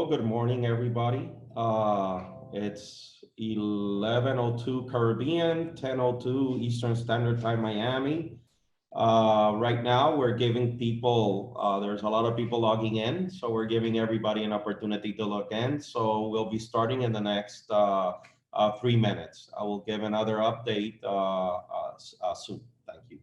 Good morning, everybody. It's 11:02 Caribbean, 10:02 Eastern Standard Time, Miami. Right now, we're giving people, there's a lot of people logging in, so we're giving everybody an opportunity to log in. So we'll be starting in the next 3 minutes. I will give another update soon. Thank you.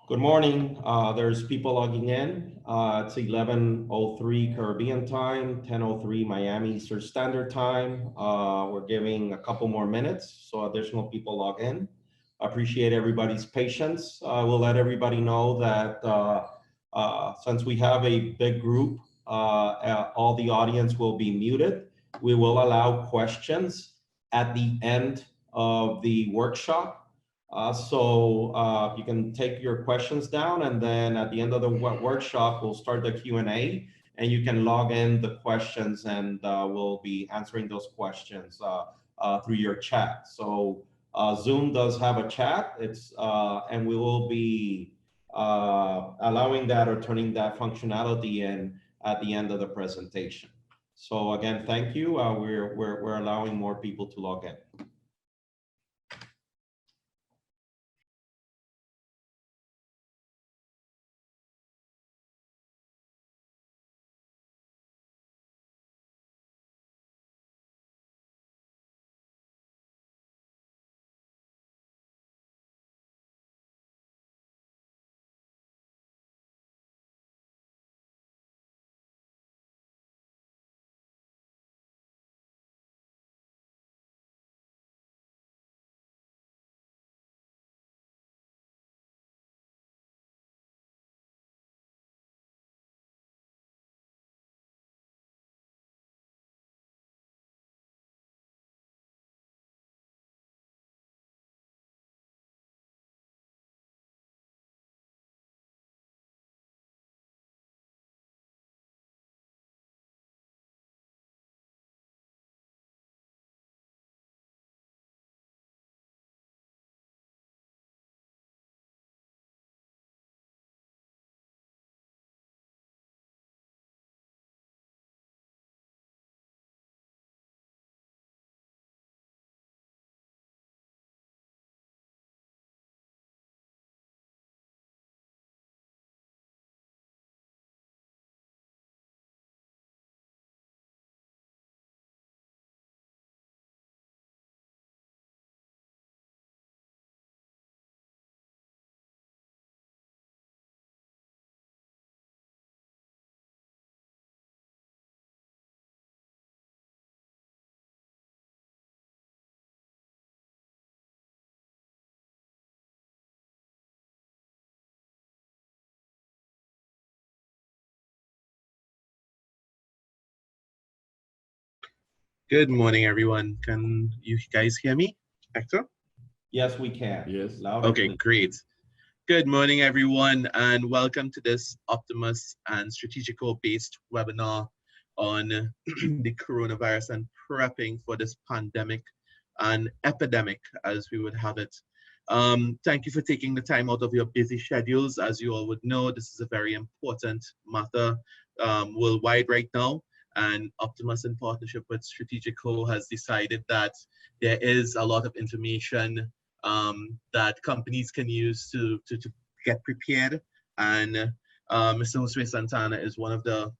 Good morning. There's people logging in. It's 11:03 Caribbean time, 10:03 Miami Eastern Standard Time. We're giving a couple more minutes so additional people log in. I appreciate everybody's patience. I will let everybody know that since we have a big group, all the audience will be muted. We will allow questions at the end of the workshop. You can take your questions down, and then at the end of the workshop, we'll start the Q&A, and you can log in the questions, and we'll be answering those questions through your chat. So Zoom does have a chat, and we will be allowing that or turning that functionality in at the end of the presentation. So again, thank you. We're allowing more people to log in. Good morning, everyone. Can you guys hear me, Hector? Yes, we can. Yes. Loud and Okay, clear. great. Good morning, everyone, and welcome to this Optimus and Strategico-based webinar on the coronavirus and prepping for this pandemic and epidemic, as we would have it. Thank you for taking the time out of your busy schedules. As you all would know, this is a very important matter worldwide right now. And Optimus, in partnership with Strategico, has decided that there is a lot of information that companies can use to get prepared. And Mr. Josue Santana is one of the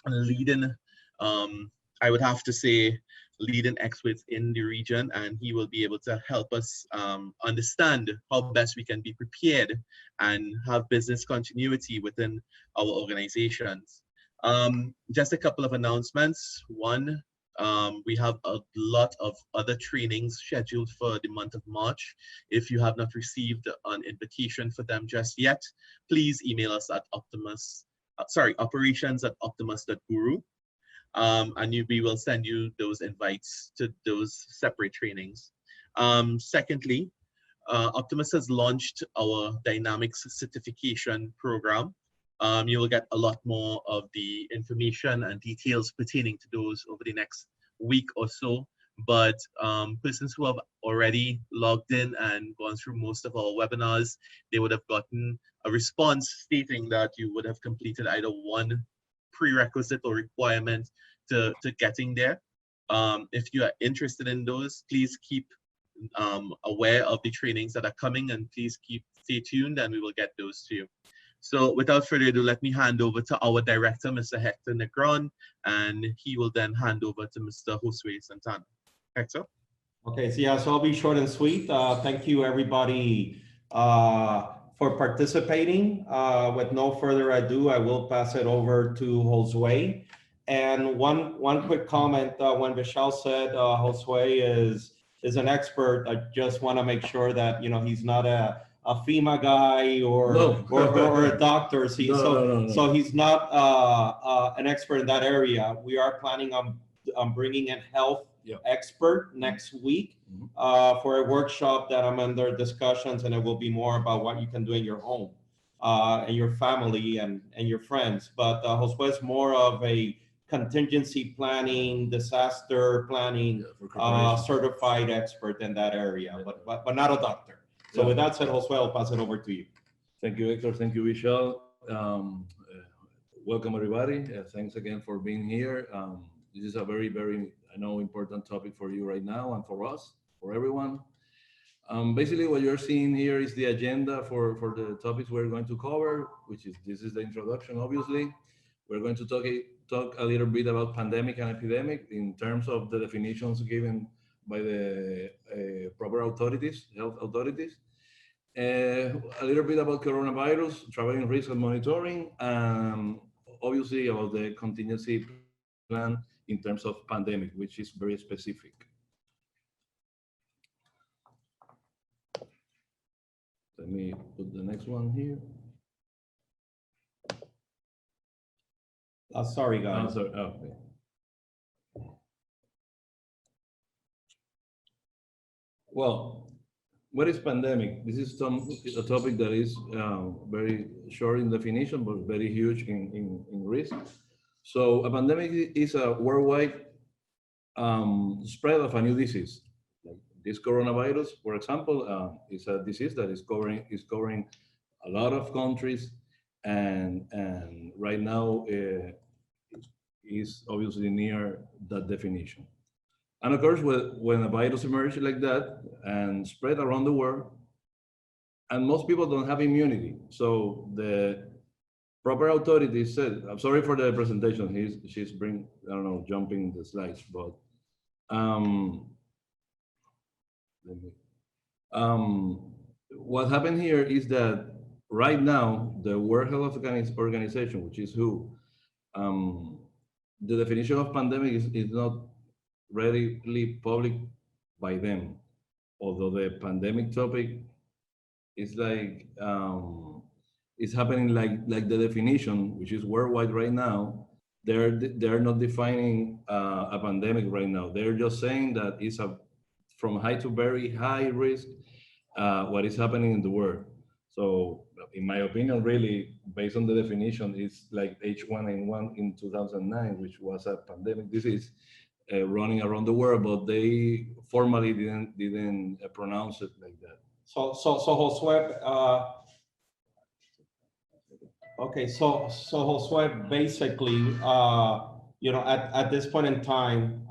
leading, I would have to say, leading experts in the region, and he will be able to help us understand how best we can be prepared and have business continuity within our organizations. Just a couple of announcements. One, we have a lot of other trainings scheduled for the month of March. If you have not received an invitation for them just yet, please email us at operations@optimus.guru. And we will send you those invites to those separate trainings. Secondly, Optimus has launched our Dynamics certification program. You will get a lot more of the information and details pertaining to those over the next week or so. But persons who have already logged in and gone through most of our webinars, they would have gotten a response stating that you would have completed either one prerequisite or requirement to getting there. If you are interested in those, please keep aware of the trainings that are coming, and please stay tuned, and we will get those to you. So without further ado, let me hand over to our director, Mr. Hector Negron, and he will then hand over to Mr. Josue Santana. Hector? Okay, so yeah, so I'll be short and sweet. Thank you, everybody, for participating. With no further ado, I will pass it over to Josue. And one quick comment, when Vishal said Josue is an expert, I just want to make sure that, you know, he's not a FEMA guy or a doctor. So he's not an expert in that area. We are planning on bringing in health expert next week for a workshop that I'm under discussions, and it will be more about what you can do in your home and your family and your friends. But Josue is more of a contingency planning, disaster planning, certified expert in that area, but not a doctor. So with that said, Josue, I'll pass it over to you. Thank you, Hector. Thank you, Vishal. Welcome, everybody. Thanks again for being here. This is a very, very, I know, important topic for you right now and for us, for everyone. Basically, what you're seeing here is the agenda for the topics we're going to cover, this is the introduction, obviously. We're going to talk a little bit about pandemic and epidemic in terms of the definitions given by the proper authorities, health authorities. A little bit about coronavirus, traveling risk and monitoring, obviously about the contingency plan in terms of pandemic, which is very specific. Let me put the next one here. Sorry, guys. Oh, sorry. Oh, okay. Well, what is pandemic? This is a topic that is very short in definition, but very huge in risk. So a pandemic is a worldwide spread of a new disease. Like this coronavirus, for example, is a disease that is covering a lot of countries, and right now is obviously near that definition. And of course, when a virus emerges like that and spread around the world, and most people don't have immunity, so the proper authorities said, I'm sorry for the presentation, she's jumping the slides, but what happened here is that right now, the World Health Organization, which is WHO, the definition of pandemic is not readily public by them, although the pandemic topic is like it's happening like the definition, which is worldwide right now. They're not defining a pandemic right now. They're just saying that it's from high to very high risk what is happening in the world. So in my opinion, really, based on the definition, it's like H1N1 in 2009, which was a pandemic disease running around the world, but they formally didn't pronounce it like that. So Josue, okay, so Josue, basically, you know, at this point in time,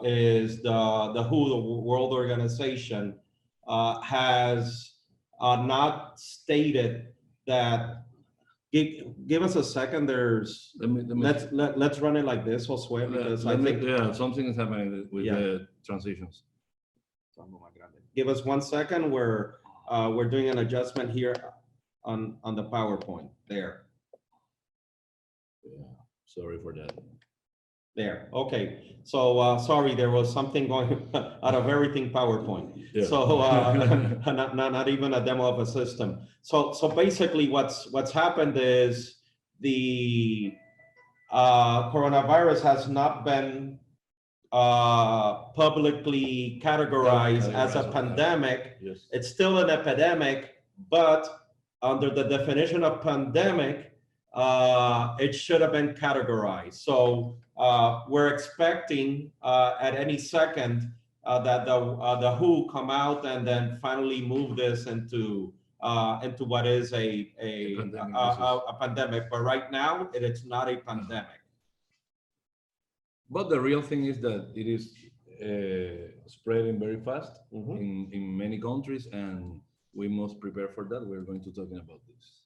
is the WHO, the World Organization, has not stated that Give us a second. There's, Let me, let's run it like this, Josue, because I think, yeah, something is happening with Yeah. the transitions. give us 1 second. We're doing an adjustment here on the PowerPoint. There. Yeah, sorry for that. There, okay. So, sorry, there was something going out of everything PowerPoint. Yeah. So, not even a demo of a system. So basically what's happened is the coronavirus has not been publicly categorized as a pandemic. Yes. It's still an epidemic, but under the definition of pandemic, it should have been categorized. So we're expecting at any second that the WHO come out and then finally move this into what is a pandemic. But right now, it is not a pandemic. But the real thing is that it is spreading very fast in many countries, and we must prepare for that. We're going to talk about this.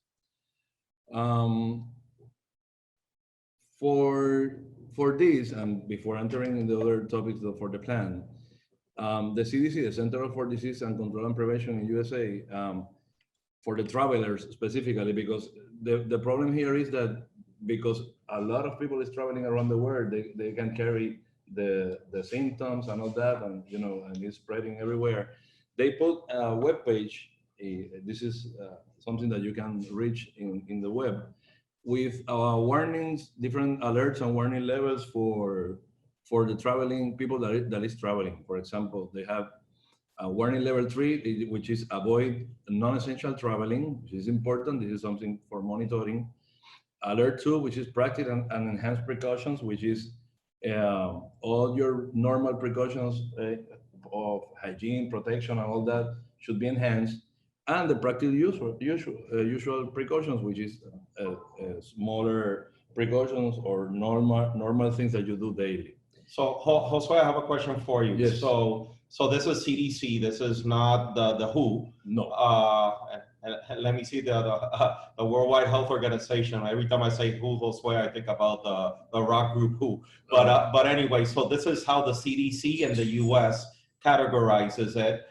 For this, and before entering in the other topics for the plan, the CDC, the Center for Disease and Control and Prevention in USA, for the travelers specifically, because the problem here is that because a lot of people is traveling around the world, they can carry the symptoms and all that, and and it's spreading everywhere. They put a web page. This is something that you can reach in the web with warnings, different alerts and warning levels for the traveling people that is traveling. For example, they have warning level 3, which is avoid non-essential traveling, which is important. This is something for monitoring. Alert 2, which is practice and enhanced precautions, which is all your normal precautions of hygiene, protection, and all that should be enhanced. And the practical usual precautions, which is smaller precautions or normal things that you do daily. So, Josue, I have a question for you. Yes. So this is CDC. This is not the WHO. No. And let me see the World Health Organization. Every time I say WHO, Josue, I think about the rock group WHO. But anyway, so this is how the CDC in the US categorizes it.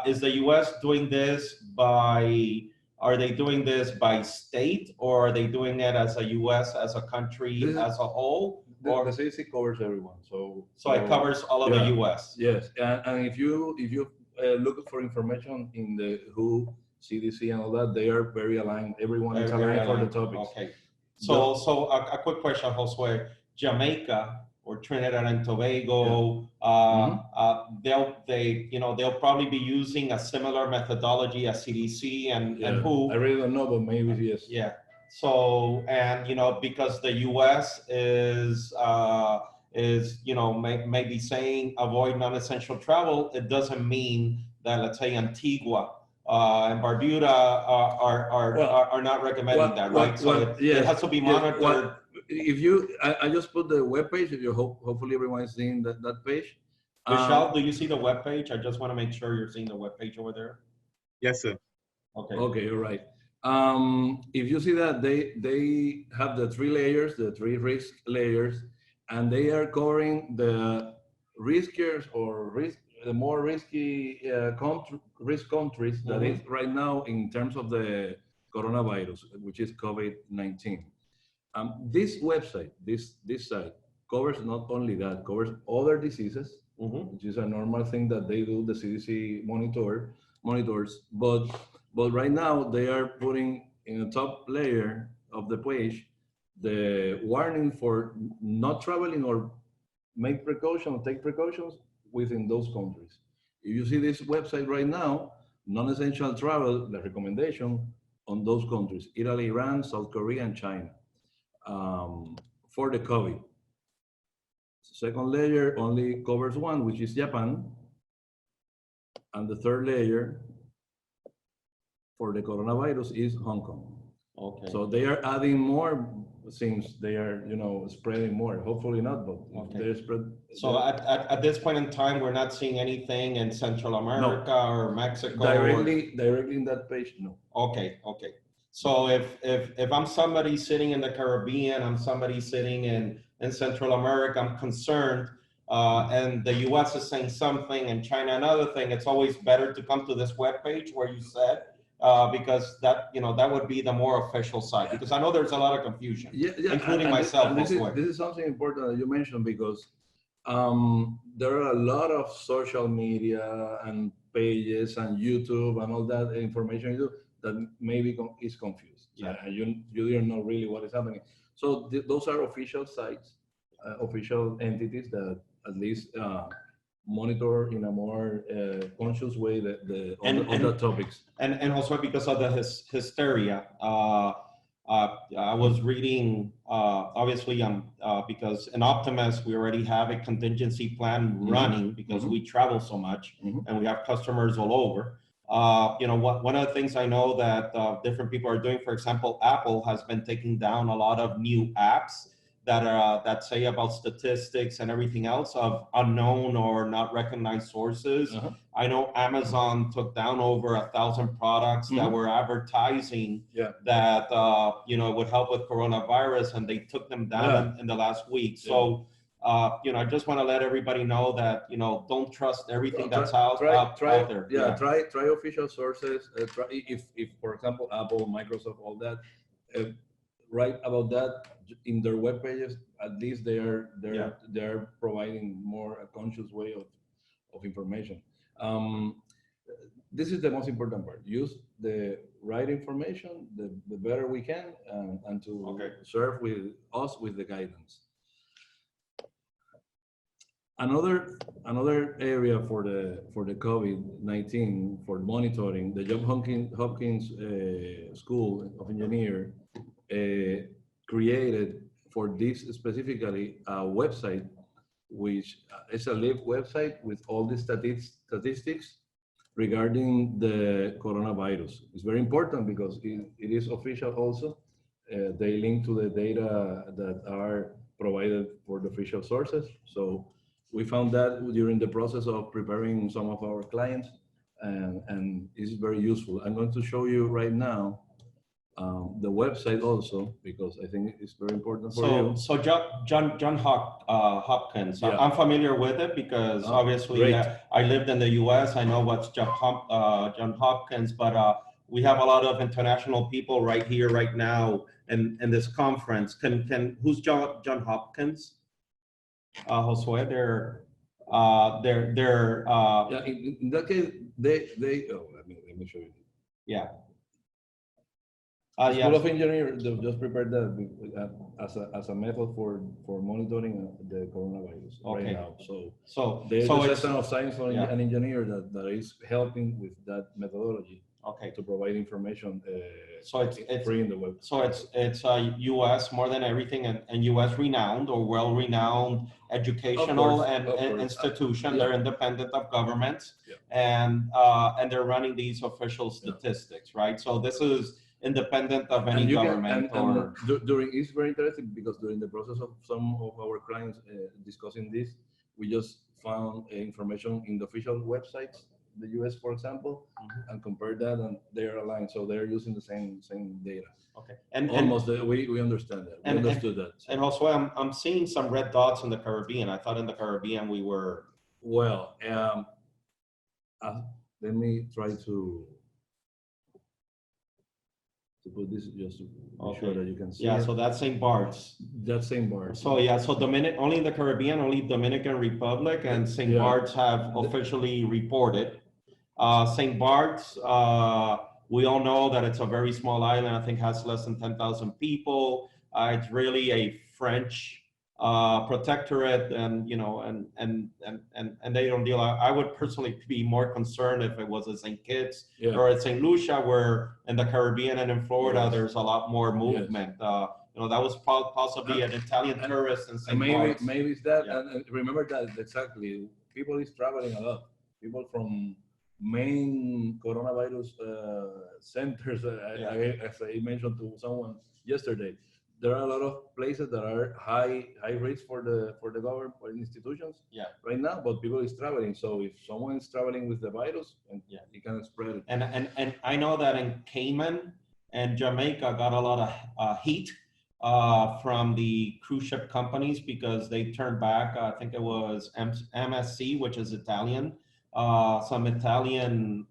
Is the US doing this are they doing this by state, or are they doing it as a US, as a country, as a whole? The CDC covers everyone. So it covers all of the US. Yes, and if you look for information in the WHO, CDC, and all that, they are very aligned. Everyone is aligned for the topics. Okay. So a quick question, Josue. Jamaica or Trinidad and Tobago, they'll probably be using a similar methodology as CDC and WHO. I really don't know, but maybe yes. Yeah. So, and because the US is maybe saying avoid non-essential travel, it doesn't mean that, let's say, Antigua and Barbuda are not recommending that, right? So it has to be monitored. I just put the web page. If you hopefully everyone is seeing that page. Michelle, do you see the web page? I just want to make sure you're seeing the web page over there. Yes, sir. Okay. Okay, all right. If you see that they have the 3 layers, the 3 risk layers, and they are covering the riskier or the more risky risk countries that is right now in terms of the coronavirus, which is COVID-19. This website, this site covers not only that, covers other diseases, which is a normal thing that they do, the CDC monitors, but right now they are putting in the top layer of the page the warning for not traveling or take precautions within those countries. If you see this website right now, non-essential travel, the recommendation on those countries, Italy, Iran, South Korea, and China, for the COVID. Second layer only covers one, which is Japan. And the third layer for the coronavirus is Hong Kong. Okay. So they are adding more things. They are, spreading more. Hopefully not, but they're spread. So at this point in time, we're not seeing anything in Central America or Mexico. Directly in that page, no. Okay. So if I'm somebody sitting in the Caribbean, I'm somebody sitting in Central America, I'm concerned, and the US is saying something and China another thing, it's always better to come to this webpage where you said, because that, that would be the more official site, because I know there's a lot of confusion, including myself. This is something important that you mentioned, because there are a lot of social media and pages and YouTube and all that information you do that maybe is confused. Yeah. And you didn't know really what is happening. So those are official sites, official entities that at least monitor in a more conscious way all the topics. And also because of the hysteria. I was reading, obviously, because in Optimus, we already have a contingency plan running because we travel so much and we have customers all over. One of the things I know that different people are doing, for example, Apple has been taking down a lot of new apps that say about statistics and everything else of unknown or not recognized sources. I know Amazon took down over 1,000 products that were advertising that would help with coronavirus, and they took them down in the last week. So I just want to let everybody know that don't trust everything that's out there. Try official sources. If for example Apple, Microsoft, all that. Write about that in their web pages. At least they're providing more a conscious way of information. This is the most important part. Use the right information, the better we can, and to serve with the guidance. Another area for the COVID-19 for monitoring, the Johns Hopkins School of Engineering created for this specifically a website, which is a live website with all the statistics regarding the coronavirus. It's very important because it is official also. They link to the data that are provided for the official sources. So we found that during the process of preparing some of our clients, and it's very useful. I'm going to show you right now the website also, because I think it's very important for you. So John Hopkins, I'm familiar with it because obviously I lived in the US. I know what's John Hopkins, but we have a lot of international people right here, right now in this conference. Who's John Hopkins? Josue, in that case, they let me show you. Yeah. School of Engineering just prepared that as a method for monitoring the coronavirus right now. So there's a section of science for an engineer that is helping with that methodology. To provide information. So it's free in the web. So it's U.S. more than everything, and U.S. renowned or well-renowned educational institution. They're independent of governments, and they're running these official statistics, right? So this is independent of any government. It's very interesting because during the process of some of our clients discussing this, we just found information in the official websites, the US, for example, and compared that, and they're aligned. So they're using the same data. And we understand that. We understood that. And also, I'm seeing some red dots in the Caribbean. I thought in the Caribbean we were. Well, let me try to put this just to make sure that you can see. So that's St. Bart's. That's St. Bart's. So only in the Caribbean, only Dominican Republic and St. Bart's have officially reported. St. Bart's, we all know that it's a very small island. I think has less than 10,000 people. It's really a French protectorate, and and they don't deal. I would personally be more concerned if it was at St. Kitts or at St. Lucia, where in the Caribbean and in Florida there's a lot more movement. That was possibly an Italian tourist in St. Bart's. Maybe it's that. And remember that exactly. People is traveling a lot. People from main coronavirus centers. As I mentioned to someone yesterday, there are a lot of places that are high rates for the government, for institutions right now, but people is traveling. So if someone is traveling with the virus, it can spread it. And I know that in Cayman, and Jamaica got a lot of heat from the cruise ship companies because they turned back, I think it was MSC, which is Italian, some Italian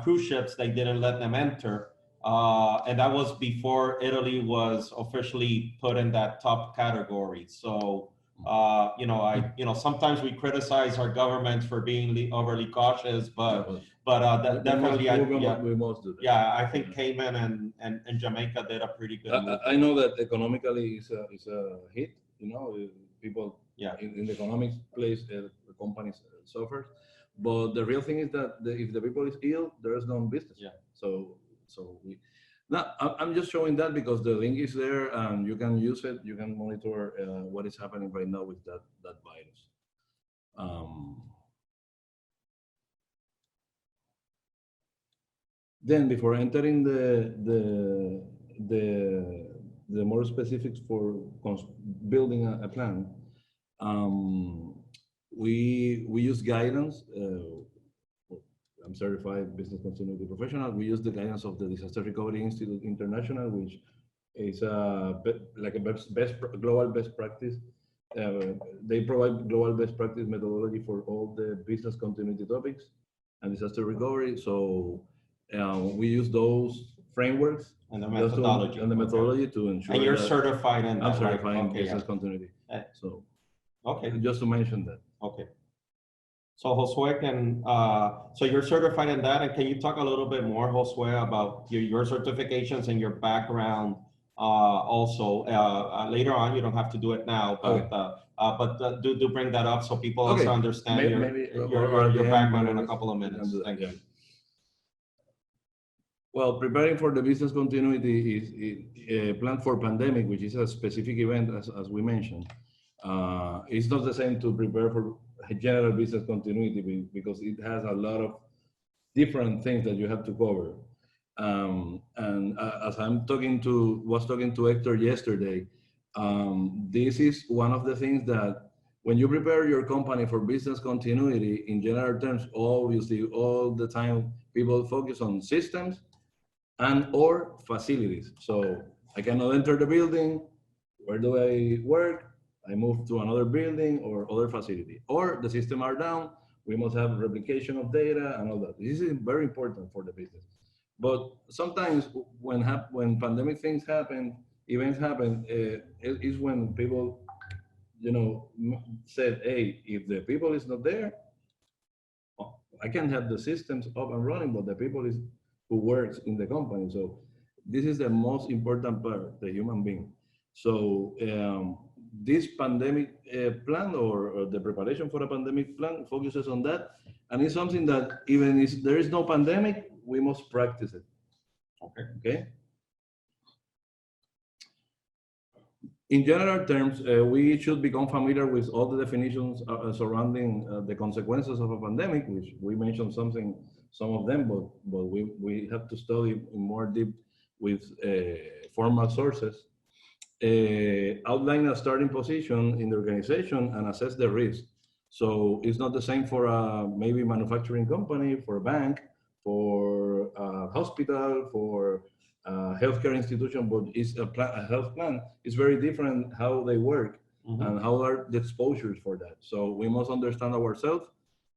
cruise ships, they didn't let them enter. And that was before Italy was officially put in that top category. So, sometimes we criticize our governments for being overly cautious, but definitely, we must do that. yeah, I think Cayman and Jamaica did a pretty good move. I know that economically is a hit. People in the economic place, the companies suffer. But the real thing is that if the people is ill, there is no business. Yeah. So now I'm just showing that because the link is there and you can use it. You can monitor what is happening right now with that virus. Then before entering the more specifics for building a plan, we use guidance. I'm certified business continuity professional. We use the guidance of the Disaster Recovery Institute International, which is like a global best practice. They provide global best practice methodology for all the business continuity topics and disaster recovery. So we use those frameworks and the methodology, to ensure. And you're certified in that. I'm certified right? in business continuity. So just to mention that. Okay. So Josue so you're certified in that, and can you talk a little bit more, Josue, about your certifications and your background? Also, later on, you don't have to do it now, but do bring that up so people also understand your background in a couple of minutes. Thank you. Well, preparing for the business continuity is planned for pandemic, which is a specific event, as we mentioned. It's not the same to prepare for general business continuity because it has a lot of different things that you have to cover. And as was talking to Hector yesterday, this is one of the things that when you prepare your company for business continuity, in general terms, obviously all the time people focus on systems and or facilities. So I cannot enter the building. Where do I work? I move to another building or other facility, or the system are down. We must have replication of data and all that. This is very important for the business. But sometimes when pandemic things happen, events happen, is when people, said, hey, if the people is not there, I can have the systems up and running, but the people is who works in the company. So this is the most important part, the human being. So this pandemic plan or the preparation for a pandemic plan focuses on that. And it's something that even if there is no pandemic, we must practice it. Okay. In general terms, we should become familiar with all the definitions surrounding the consequences of a pandemic, which we mentioned some of them, but we have to study in more deep with formal sources. Outline a starting position in the organization and assess the risk. So it's not the same for a maybe manufacturing company, for a bank, for a hospital, for a healthcare institution, but it's a health plan. It's very different how they work and how are the exposures for that. So we must understand ourselves,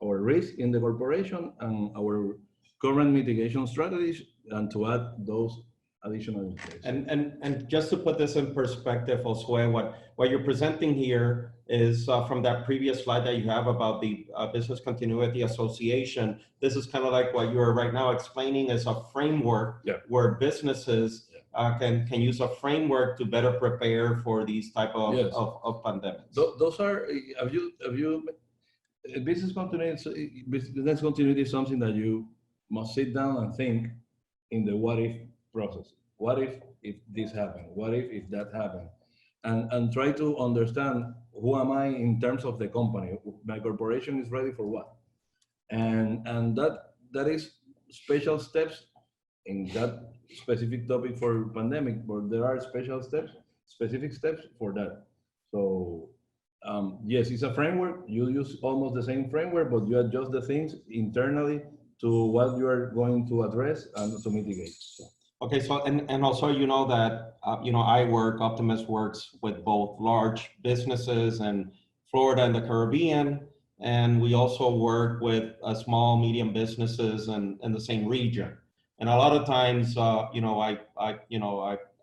our risk in the corporation, and our current mitigation strategies, and to add those additional. And just to put this in perspective, Josue, what you're presenting here is from that previous slide that you have about the Business Continuity Association. This is kind of like what you're right now explaining is a framework where businesses can use a framework to better prepare for these type of pandemics. Those are, have you business continuity is something that you must sit down and think in the what if process. What if this happened? What if that happened? And try to understand who am I in terms of the company. My corporation is ready for what? And that is special steps in that specific topic for pandemic, but there are specific steps for that. So yes, it's a framework. You use almost the same framework, but you adjust the things internally to what you are going to address and to mitigate. Okay, so and also you know that Optimus works with both large businesses in Florida and the Caribbean, and we also work with small medium businesses in the same region. And a lot of times,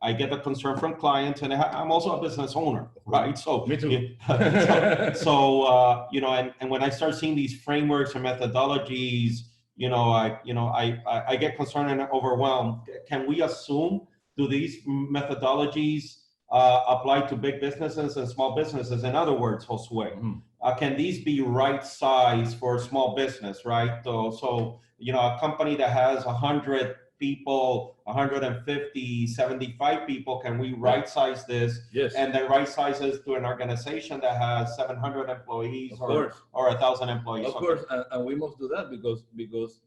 I get the concern from clients, and I'm also a business owner, right? So Me too. and when I start seeing these frameworks and methodologies, I get concerned and overwhelmed. Can we assume, do these methodologies apply to big businesses and small businesses? In other words, Josue, can these be right size for a small business, right? So a company that has 100 people, 150, 75 people, can we right size this? Yes. And then right sizes to an organization that has 700 employees or 1,000 employees? Of course, and we must do that because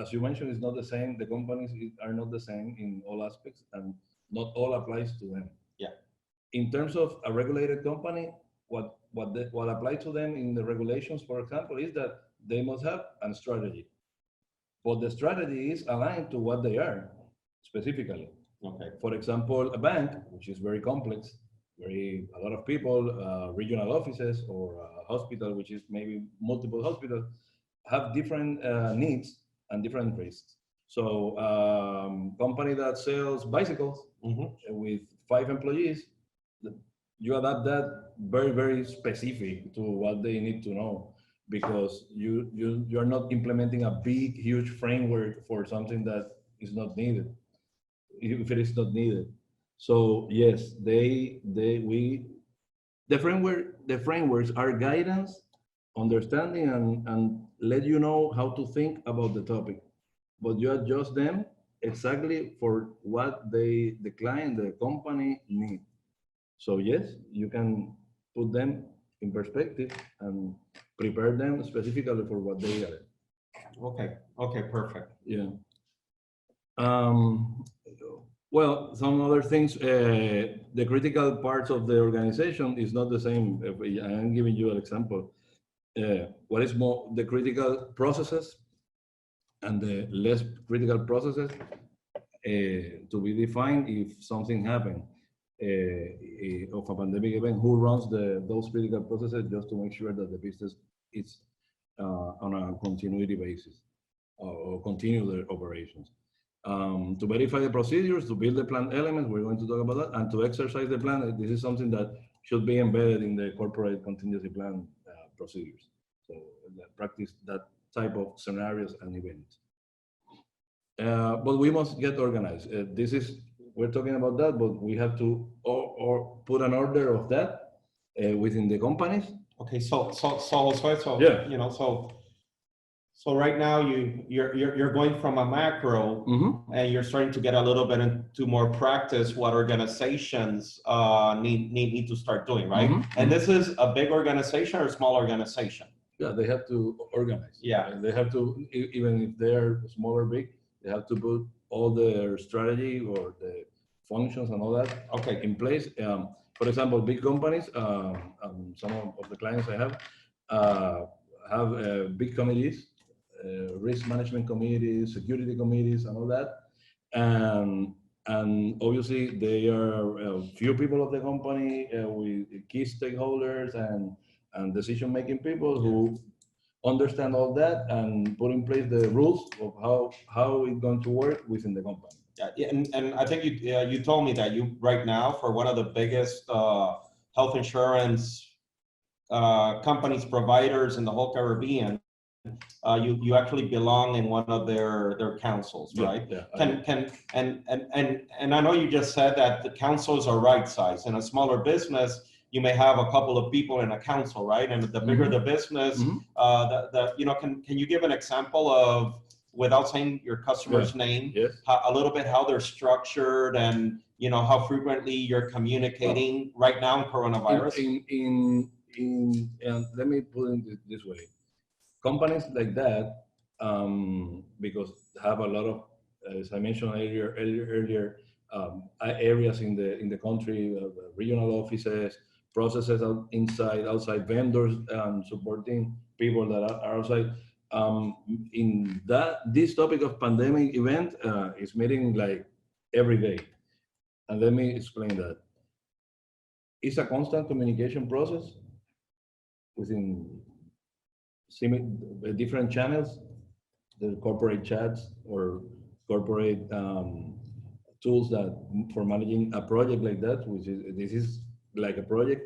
as you mentioned, it's not the same. The companies are not the same in all aspects, and not all applies to them. Yeah. In terms of a regulated company, what applies to them in the regulations, for example, is that they must have a strategy. But the strategy is aligned to what they are specifically. Okay. For example, a bank, which is very complex, a lot of people, regional offices, or a hospital, which is maybe multiple hospitals, have different needs and different risks. So company that sells bicycles with 5 employees, you adapt that very, very specific to what they need to know, because you're not implementing a big, huge framework for something that is not needed, if it is not needed. So yes, the frameworks are guidance, understanding, and let you know how to think about the topic, but you adjust them exactly for what the client, the company need. So yes, you can put them in perspective and prepare them specifically for what they are. Okay, perfect. Yeah. Well, some other things, the critical parts of the organization is not the same. I'm giving you an example. What is more, the critical processes and the less critical processes to be defined if something happened of a pandemic event, who runs those critical processes, just to make sure that the business is on a continuity basis or continue their operations. To verify the procedures, to build the plan elements, we're going to talk about that, and to exercise the plan. This is something that should be embedded in the corporate contingency plan procedures. So practice that type of scenarios and events. But we must get organized. We're talking about that, but we have to or put an order of that within the companies. Okay, so Yeah. So right now you're going from a macro and you're starting to get a little bit into more practice what organizations need to start doing, right? And this is a big organization or a small organization? Yeah, they have to organize. Yeah. They have to, even if they're small or big, they have to put all their strategy or the functions and all that in place. For example, big companies, some of the clients I have big committees, risk management committees, security committees, and all that. And obviously, they are a few people of the company with key stakeholders and decision-making people who understand all that and put in place the rules of how it's going to work within the company. Yeah, and I think you told me that you right now, for one of the biggest health insurance companies, providers in the whole Caribbean, you actually belong in one of their councils, right? Yeah. And I know you just said that the councils are right size. In a smaller business, you may have a couple of people in a council, right? And the bigger the business, can you give an example of, without saying your customer's name, a little bit how they're structured and how frequently you're communicating right now in coronavirus? Let me put it this way. Companies like that, because have a lot of, as I mentioned earlier, areas in the country, regional offices, processes outside vendors, supporting people that are outside. In this topic of pandemic event is meeting like every day. And let me explain that. It's a constant communication process within different channels, the corporate chats or corporate tools that for managing a project like that, which is this is like a project,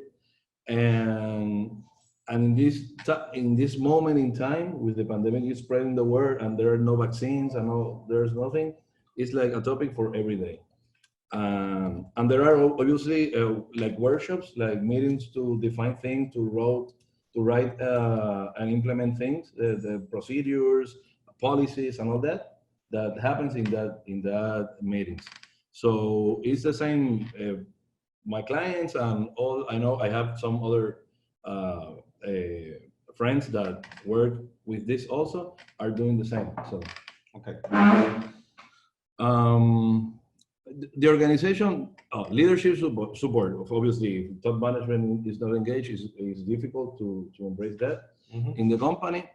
and in this moment in time, with the pandemic is spreading the word, and there are no vaccines and there's nothing. It's like a topic for every day. And there are obviously like workshops, like meetings to define things, to write and implement things, the procedures, policies, and all that happens in that meetings. So it's the same. My clients and all, I know I have some other friends that work with this also are doing the same. So Okay. The organization leadership support, obviously top management is not engaged, is difficult to embrace that in the company.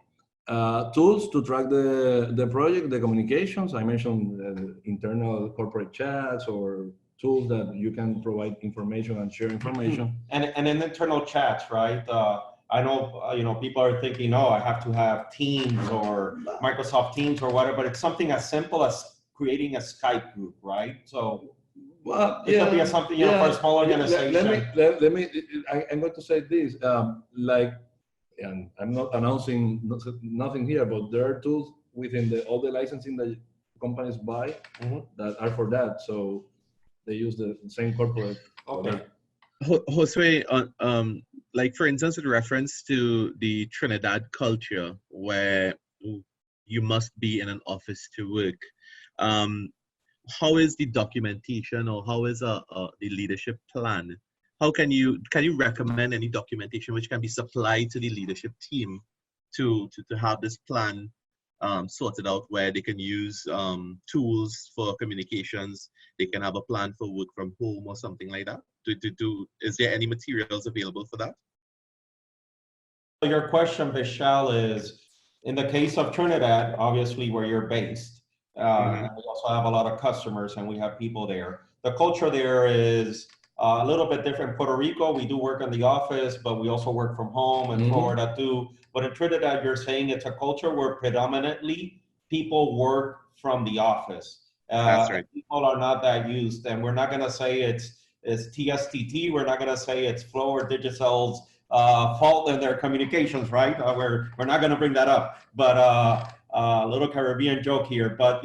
Tools to track the project, the communications. I mentioned internal corporate chats or tools that you can provide information and share information. And in internal chats, right? I know, people are thinking, oh, I have to have Teams or Microsoft Teams or whatever, but it's something as simple as creating a Skype group, right? So well, it could be something, for a small organization. Let me, I'm going to say this, and I'm not announcing nothing here, but there are tools within all the licensing that companies buy that are for that. So they use the same corporate. Okay. Josue, like for instance, with reference to the Trinidad culture where you must be in an office to work, how is the documentation, or how is the leadership plan? How can you recommend any documentation which can be supplied to the leadership team to have this plan sorted out, where they can use tools for communications, they can have a plan for work from home or something like that? Is there any materials available for that? Your question, Vishal, is in the case of Trinidad, obviously where you're based, and we also have a lot of customers and we have people there. The culture there is a little bit different. Puerto Rico, we do work in the office, but we also work from home, and Florida too. But in Trinidad, you're saying it's a culture where predominantly people work from the office. That's right. People are not that used, and we're not going to say it's TSTT. We're not going to say it's Flow or Digicel's fault in their communications, right? We're not going to bring that up. But a little Caribbean joke here. But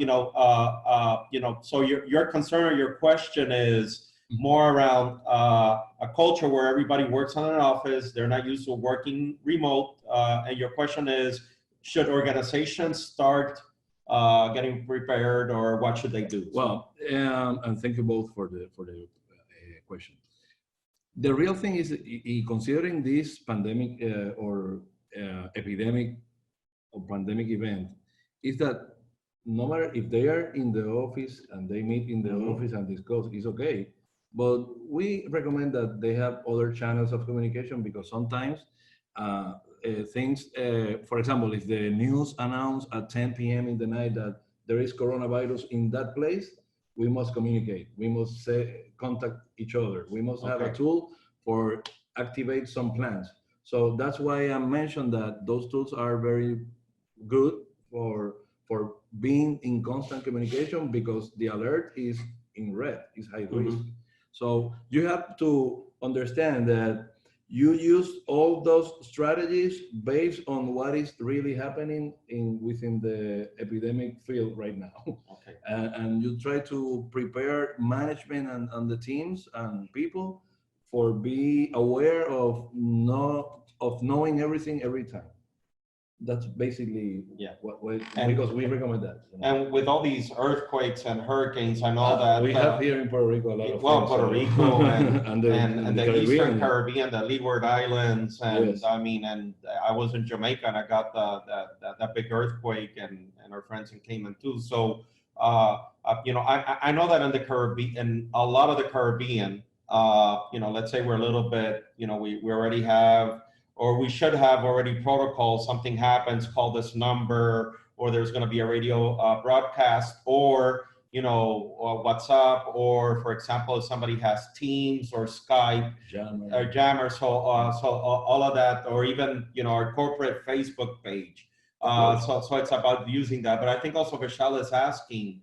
so your concern or your question is more around a culture where everybody works in an office. They're not used to working remote. And your question is, should organizations start getting prepared, or what should they do? Well, and thank you both for the question. The real thing is, considering this pandemic or epidemic or pandemic event, is that no matter if they are in the office and they meet in the office and discuss, it's okay. But we recommend that they have other channels of communication, because sometimes things, for example, if the news announce at 10 p.m. in the night that there is coronavirus in that place, we must communicate. We must contact each other. We must have a tool for activate some plans. So that's why I mentioned that those tools are very good for being in constant communication, because the alert is in red, is high risk. So you have to understand that you use all those strategies based on what is really happening within the epidemic field right now. Okay. And you try to prepare management and the teams and people for be aware of knowing everything every time. That's basically because we recommend that. And with all these earthquakes and hurricanes, I know that we have here in Puerto Rico a lot of Puerto Rico and the Eastern Caribbean, the Leeward Islands, and I mean, and I was in Jamaica and I got that big earthquake, and our friends in Cayman too. So I know that in the Caribbean, a lot of the Caribbean, let's say we're a little bit, we already have, or we should have already protocols. Something happens, call this number, or there's going to be a radio broadcast, or WhatsApp, or for example, if somebody has Teams or Skype or Jammer, so all of that, or even our corporate Facebook page. So it's about using that. But I think also Vishal is asking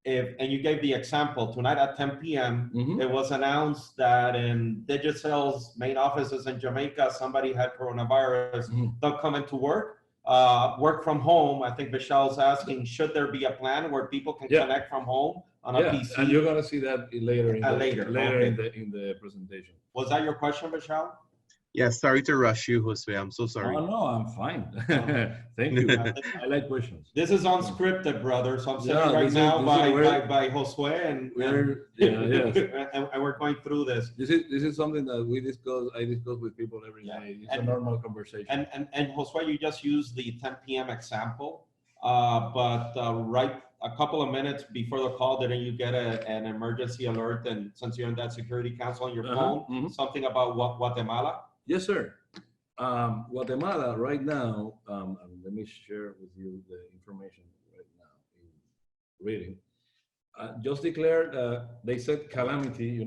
if, and you gave the example tonight at 10 p.m. It was announced that in Digicel's main offices in Jamaica, somebody had coronavirus. Don't come into work. Work from home. I think Vishal's asking, should there be a plan where people can connect from home on a PC? And you're gonna see that later in the presentation. Was that your question, Vishal? Yes, sorry to rush you, Josue. I'm so sorry. Oh, no, I'm fine. Thank you. I like questions. This is unscripted, brother. So I'm sitting right now by Josue, and we're going through this. This is something that I discuss with people every day. It's a normal conversation. And Josue, you just used the 10 p.m. example, but right a couple of minutes before the call, didn't you get an emergency alert? And since you're in that Security Council on your phone, something about Guatemala? Yes, sir. Guatemala right now, let me share with you the information right now in reading. Just declared, they said calamity,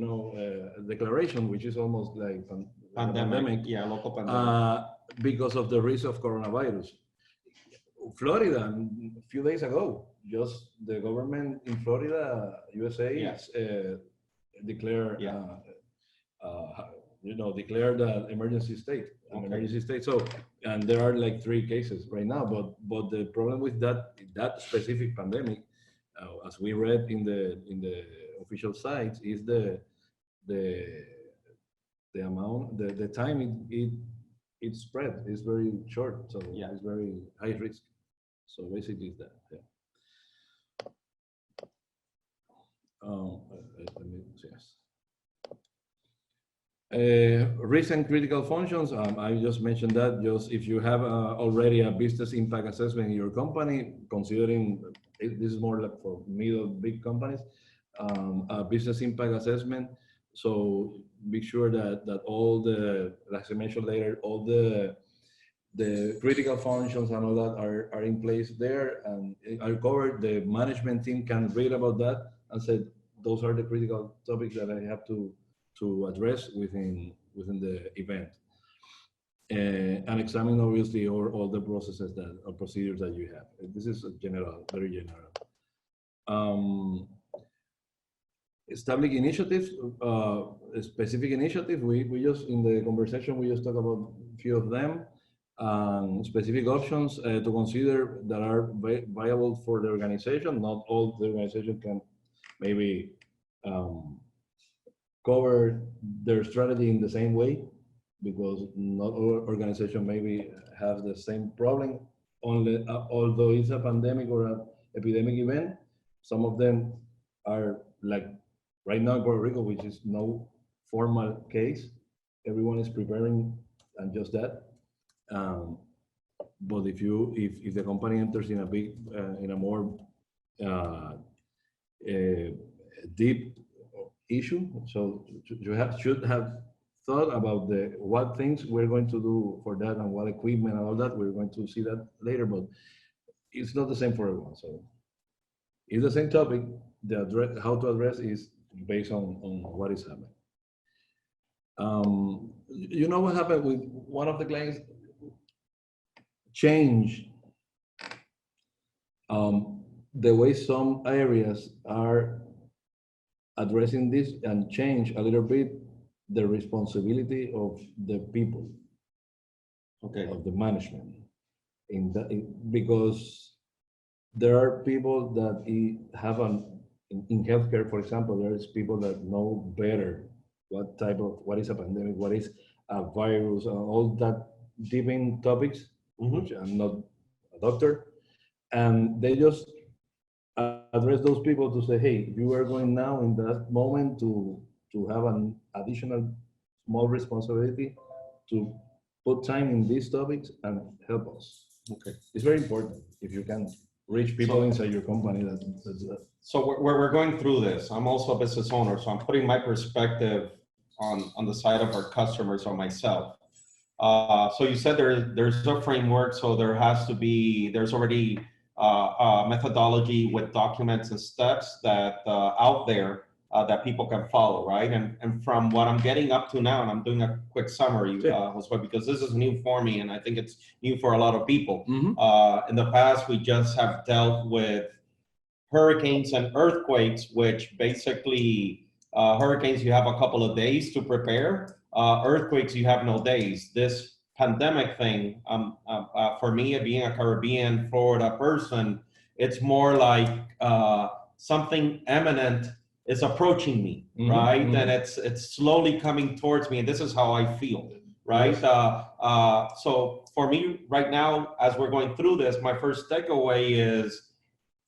declaration, which is almost like pandemic. Yeah, local pandemic. Because of the risk of coronavirus. Florida, a few days ago, just the government in Florida, USA, declared declared an emergency state, So, and there are like 3 cases right now, but the problem with that specific pandemic, as we read in the official sites, is the amount, the time it spread is very short, so it's very high risk. So basically, it's that. Recent critical functions, I just mentioned that. Just if you have already a business impact assessment in your company, considering this is more like for middle big companies, a business impact assessment. So be sure that all the, like I mentioned later, all the critical functions and all that are in place there and are covered. The management team can read about that and say, those are the critical topics that I have to address within the event, and examine obviously all the processes or procedures that you have. This is very general. Establish initiatives, specific initiatives. We just in the conversation we just talked about a few of them. Specific options to consider that are viable for the organization. Not all the organization can maybe cover their strategy in the same way, because not all organizations maybe have the same problem. Although it's a pandemic or an epidemic event, some of them are like right now in Puerto Rico, which is no formal case. Everyone is preparing and just that. But if the company enters in a more deep issue, so you should have thought about what things we're going to do for that and what equipment and all that. We're going to see that later, but it's not the same for everyone. So it's the same topic. How to address is based on what is happening. You know what happened with one of the clients? Change the way some areas are addressing this and change a little bit the responsibility of the people, of the management, because there are people that have in healthcare, for example, there is people that know better what is a pandemic, what is a virus, and all that deep in topics, which I'm not a doctor, and they just address those people to say, hey, you are going now in that moment to have an additional small responsibility to put time in these topics and help us. It's very important if you can reach people inside your company. So we're going through this. I'm also a business owner, so I'm putting my perspective on the side of our customers or myself. So you said there's a framework, so there's already methodology with documents and steps that out there that people can follow, right? And from what I'm getting up to now, and I'm doing a quick summary, Josue, because this is new for me, and I think it's new for a lot of people. In the past, we just have dealt with hurricanes and earthquakes, which basically hurricanes, you have a couple of days to prepare. Earthquakes, you have no days. This pandemic thing, for me, being a Caribbean, Florida person, it's more like something imminent is approaching me, right? And it's slowly coming towards me, and this is how I feel, right? So for me right now, as we're going through this, my first takeaway is,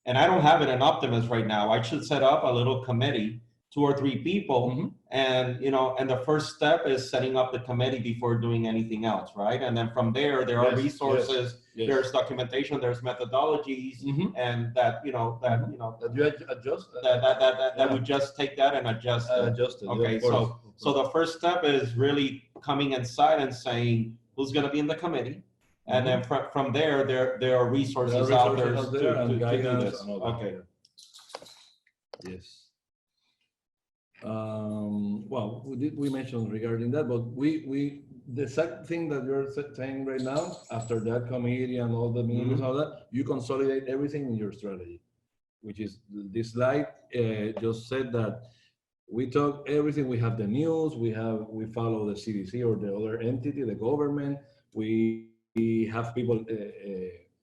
and I don't have it in Optimus right now, I should set up a little committee, 2 or 3 people, and and the first step is setting up the committee before doing anything else, right? And then from there are resources, there's documentation, there's methodologies, and that you adjust that we just take that and adjust it. Okay, so the first step is really coming inside and saying who's going to be in the committee. And then from there are resources out there to do this. Okay. Yes. Well, we mentioned regarding that, but the exact thing that you're saying right now, after that committee and all the meetings, all that, you consolidate everything in your strategy, which is this slide just said that we talk everything. We have the news, we follow the CDC or the other entity, the government. We have people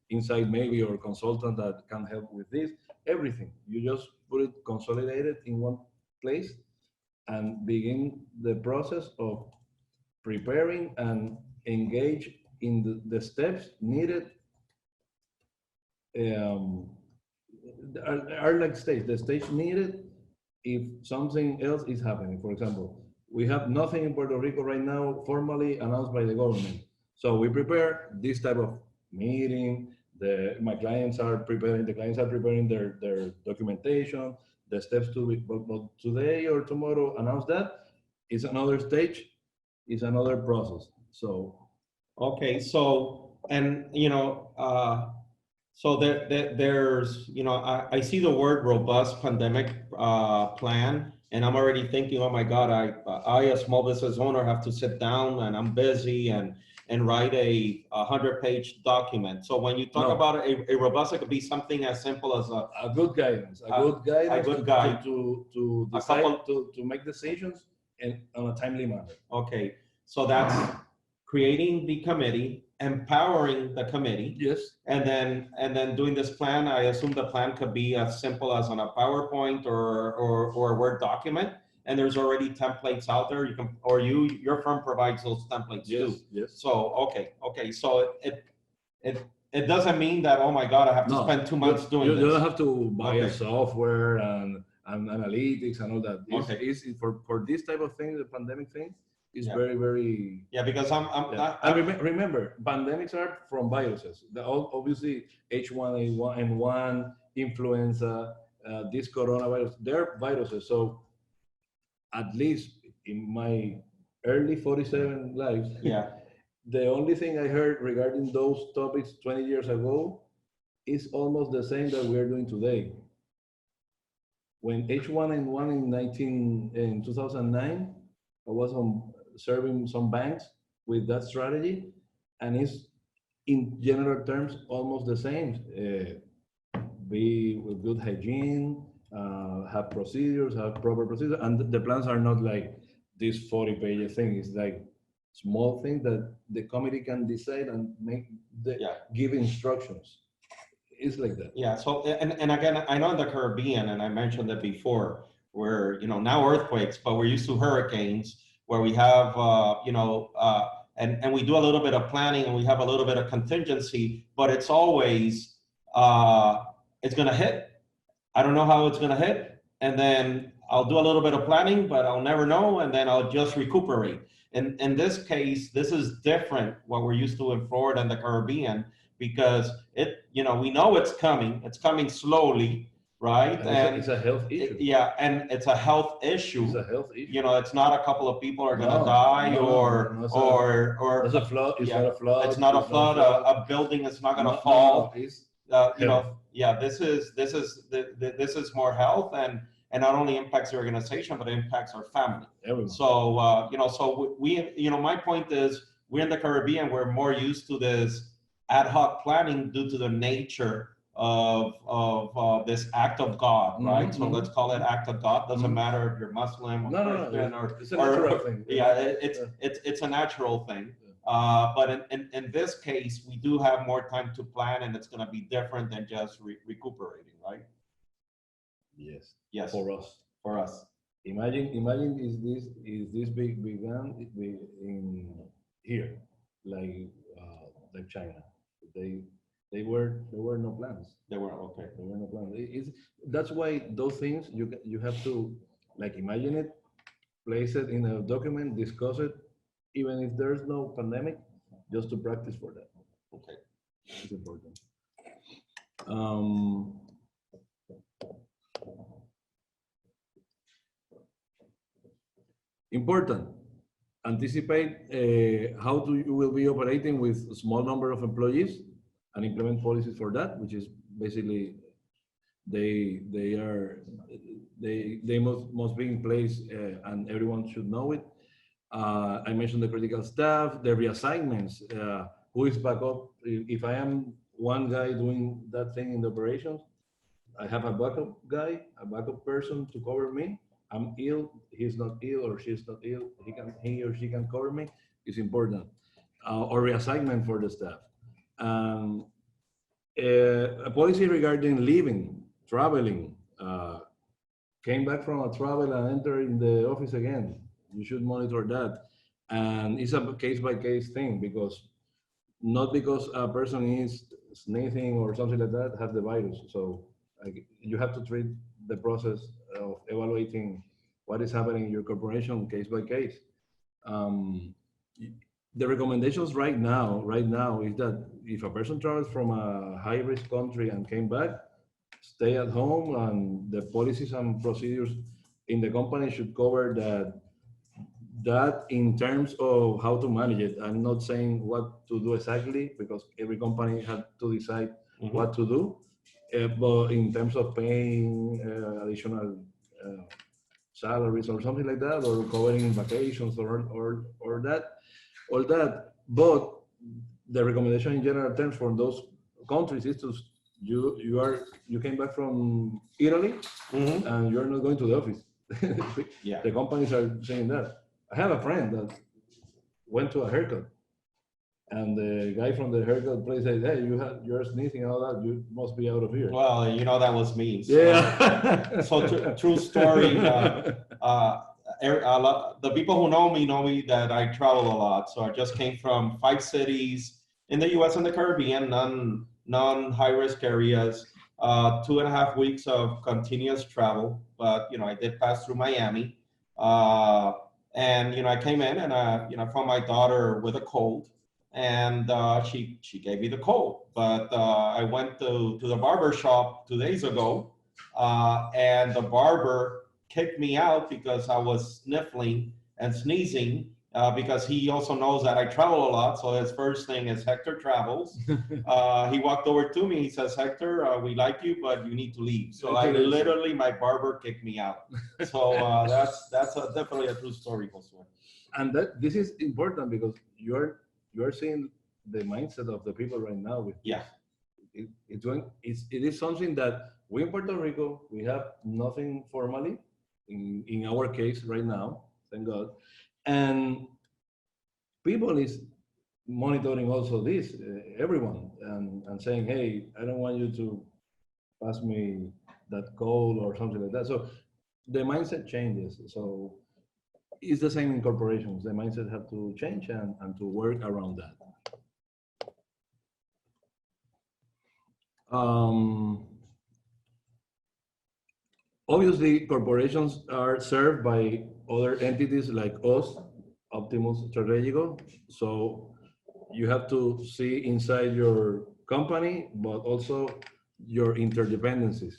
inside maybe or consultant that can help with this. Everything you just put it consolidated in one place and begin the process of preparing and engage in the steps needed. Are like stage, the stage needed if something else is happening. For example, we have nothing in Puerto Rico right now formally announced by the government. So we prepare this type of meeting. My clients are preparing, their documentation, the steps to be, but today or tomorrow announce that is another stage, is another process. So okay, so and so there's I see the word robust pandemic plan, and I'm already thinking, oh my God, I a small business owner have to sit down and I'm busy and write a 100-page document. So when you talk about a robust, it could be something as simple as a good guidance, a good guide to decide to make decisions and on a timely manner. Okay, so that's creating the committee, empowering the committee. Yes. And then doing this plan. I assume the plan could be as simple as on a PowerPoint or a Word document. And there's already templates out there. You can, or your firm provides those templates too. Yes. So okay. So it doesn't mean that, oh my God, I have to spend 2 months doing this. You don't have to buy a software and analytics and all that. It's for this type of thing, the pandemic thing is very, very. Yeah, because remember, pandemics are from viruses. Obviously, H1N1, influenza, this coronavirus, they're viruses. So at least in my early 47 lives, the only thing I heard regarding those topics 20 years ago is almost the same that we're doing today. When H1N1 in 2009, I was serving some banks with that strategy, and it's in general terms almost the same. Be with good hygiene, have procedures, have proper procedures, and the plans are not like this 40-page thing. It's like small things that the committee can decide and give instructions. It's like that. Yeah. So and again, I know in the Caribbean, and I mentioned it before, where now earthquakes, but we're used to hurricanes, where we have and we do a little bit of planning and we have a little bit of contingency, but it's always it's gonna hit. I don't know how it's gonna hit, and then I'll do a little bit of planning, but I'll never know, and then I'll just recuperate. In this case, this is different what we're used to in Florida and the Caribbean, because we know it's coming slowly, right? And it's a health issue. And it's a health issue. It's a health issue. It's not a couple of people are gonna die or it's a flood. It's not a flood. It's not a flood. A building is not gonna fall. you know, Health. yeah, this is more health, and not only impacts the organization, but it impacts our family. Everyone. So you know, so we, you know, my point is, we're in the Caribbean. We're more used to this ad hoc planning due to the nature of this act of God, right? Mhm, So let's call it act of God. Doesn't Mhm. matter if you're Muslim or Christian or It's a natural thing. yeah, Yeah. it's a natural thing. Yeah. But in this case, we do have more time to plan, and it's going to be different than just recuperating, right? Yes. Yes, For us. for us. Imagine is this began in here, like China. They there were no plans. They were okay. There were no plans. That's why those things you have to like imagine it, place it in a document, discuss it, even if there's no pandemic, just to practice for that. Okay. It's important. Um, Important. Anticipate how you will be operating with a small number of employees and implement policies for that, which is basically they are they must be in place and everyone should know it. I mentioned the critical staff, the reassignments. Who is back up? If I am one guy doing that thing in the operations, I have a backup guy, a backup person to cover me. I'm ill, he's not ill or she's not ill, he or she can cover me. It's important. Or reassignment for the staff. Um, a policy regarding leaving, traveling. Came back from a travel and enter in the office again. You should monitor that. And it's a case by case thing because not because a person is sneezing or something like that has the virus. So you have to treat the process of evaluating what is happening in your corporation case by case. Um, the recommendations right now is that if a person travels from a high risk country and came back, stay at home, and the policies and procedures in the company should cover that in terms of how to manage it. I'm not saying what to do exactly because every company had to decide what to do, but in terms of paying additional salaries or something like that, or covering vacations or that, all that. But the recommendation in general terms for those countries is to you came back from Italy and you're not going to the office. Yeah. The companies are saying that. I have a friend that went to a haircut, and the guy from the haircut place said, "Hey, you're sneezing and all that. You must be out of here." Well, you know, that was me. So, Yeah. so true story. The people who know me that I travel a lot. So I just came from 5 cities in the U.S. and the Caribbean, non high risk areas. 2.5 weeks of continuous travel, but you know, I did pass through Miami, and you know, I came in and you know, I found my daughter with a cold, and she gave me the cold. But I went to the barber shop 2 days ago, and the barber kicked me out because I was sniffling and sneezing. Because he also knows that I travel a lot. So his first thing is Hector travels. He walked over to me. He says, "Hector, we like you, but you need to leave." So I literally, my barber kicked me out. So that's definitely a true story, Josue. And that this is important because you're seeing the mindset of the people right now. With Yeah, it is something that we in Puerto Rico we have nothing formally in our case right now, thank God, and people is monitoring also this everyone and saying, hey, I don't want you to pass me that call or something like that. So the mindset changes. So it's the same in corporations. The mindset have to change and to work around that. Obviously, corporations are served by other entities like us, Optimus Strategico. So you have to see inside your company, but also your interdependencies,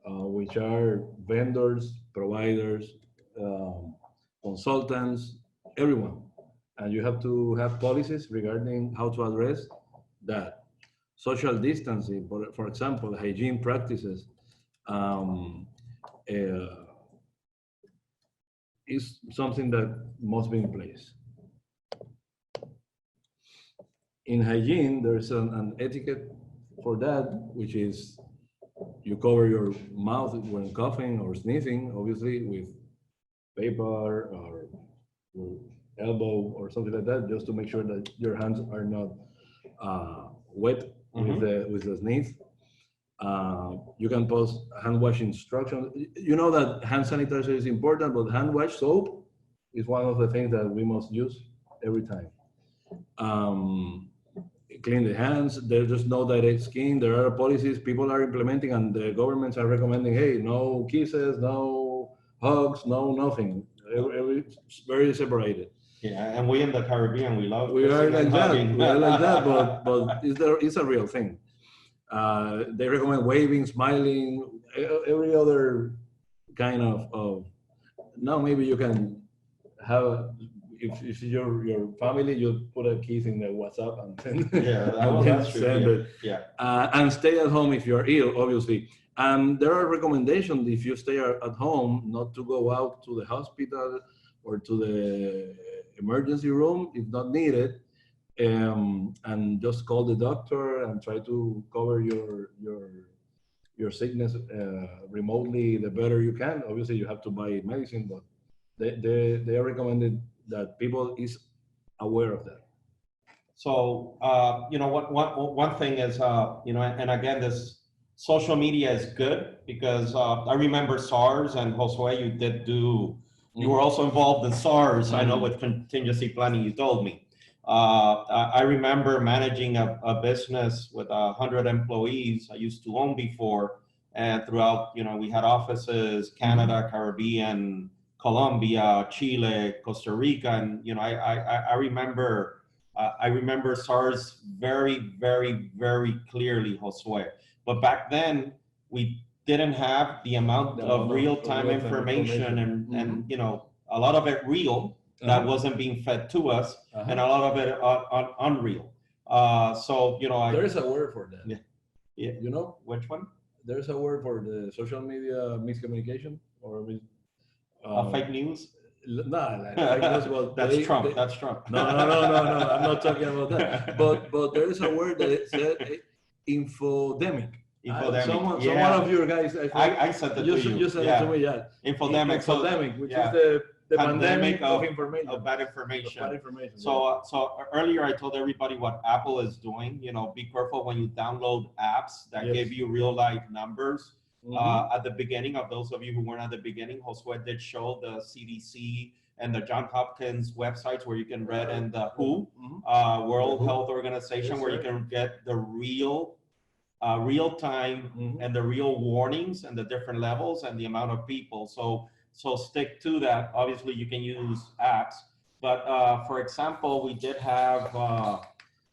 which are vendors, providers, consultants, everyone. And you have to have policies regarding how to address that. social distancing, for example, hygiene practices, um, is something that must be in place. In hygiene, there's an etiquette for that, which is you cover your mouth when coughing or sneezing, obviously with paper or your elbow or something like that, just to make sure that your hands are not wet with the sneeze. You can post hand wash instructions. You know that hand sanitizer is important, but hand wash soap is one of the things that we must use every time. Clean the hands. There's just no direct skin. There are policies people are implementing, and the governments are recommending, hey, no kisses, no hugs, no nothing. It's very separated. Yeah, and we in the Caribbean, we love We are kissing like and that. hugging. We are like that, but it's a real thing. They recommend waving, smiling, every other kind of. Now maybe you can have, if your family, you put a kiss in the WhatsApp and then, Yeah, and then that's true. send it. Yeah. And stay at home if you're ill, obviously. And there are recommendations if you stay at home not to go out to the hospital or to the emergency room if not needed, and just call the doctor and try to cover your sickness remotely the better you can. Obviously, you have to buy medicine, but they are recommended that people is aware of that. So, you know, one thing is, you know, and again, this social media is good because I remember SARS, and Josue, you were also involved in SARS. I know with contingency planning, you told me. I remember managing a business with 100 employees I used to own before, and throughout, you know, we had offices, Canada, Caribbean, Colombia, Chile, Costa Rica, and, you know, I remember SARS very, very, very clearly, Josue. But back then, we didn't have the amount of real-time information and, you know, a lot of it real that wasn't being fed to us, and a lot of it unreal. So, you know, there is a word for that. Yeah. You know? Which one? There's a word for the social media miscommunication or fake news? No, like fake news. Well, that's Trump. That's Trump. No. I'm not talking about that. But there is a word that said infodemic. Infodemic. Someone of your guys. I sent it to you. You sent it to me. Yeah. Infodemic. Infodemic, which is the pandemic of information. Of bad information. Of bad information. So, so earlier I told everybody what Apple is doing. You know, be careful when you download apps that give you real life numbers. At the beginning, of those of you who weren't at the beginning, Josue did show the CDC and the Johns Hopkins websites where you can read, and the WHO, World Health Organization, where you can get the real time and the real warnings and the different levels and the amount of people. So stick to that. Obviously, you can use apps, but for example, we did have,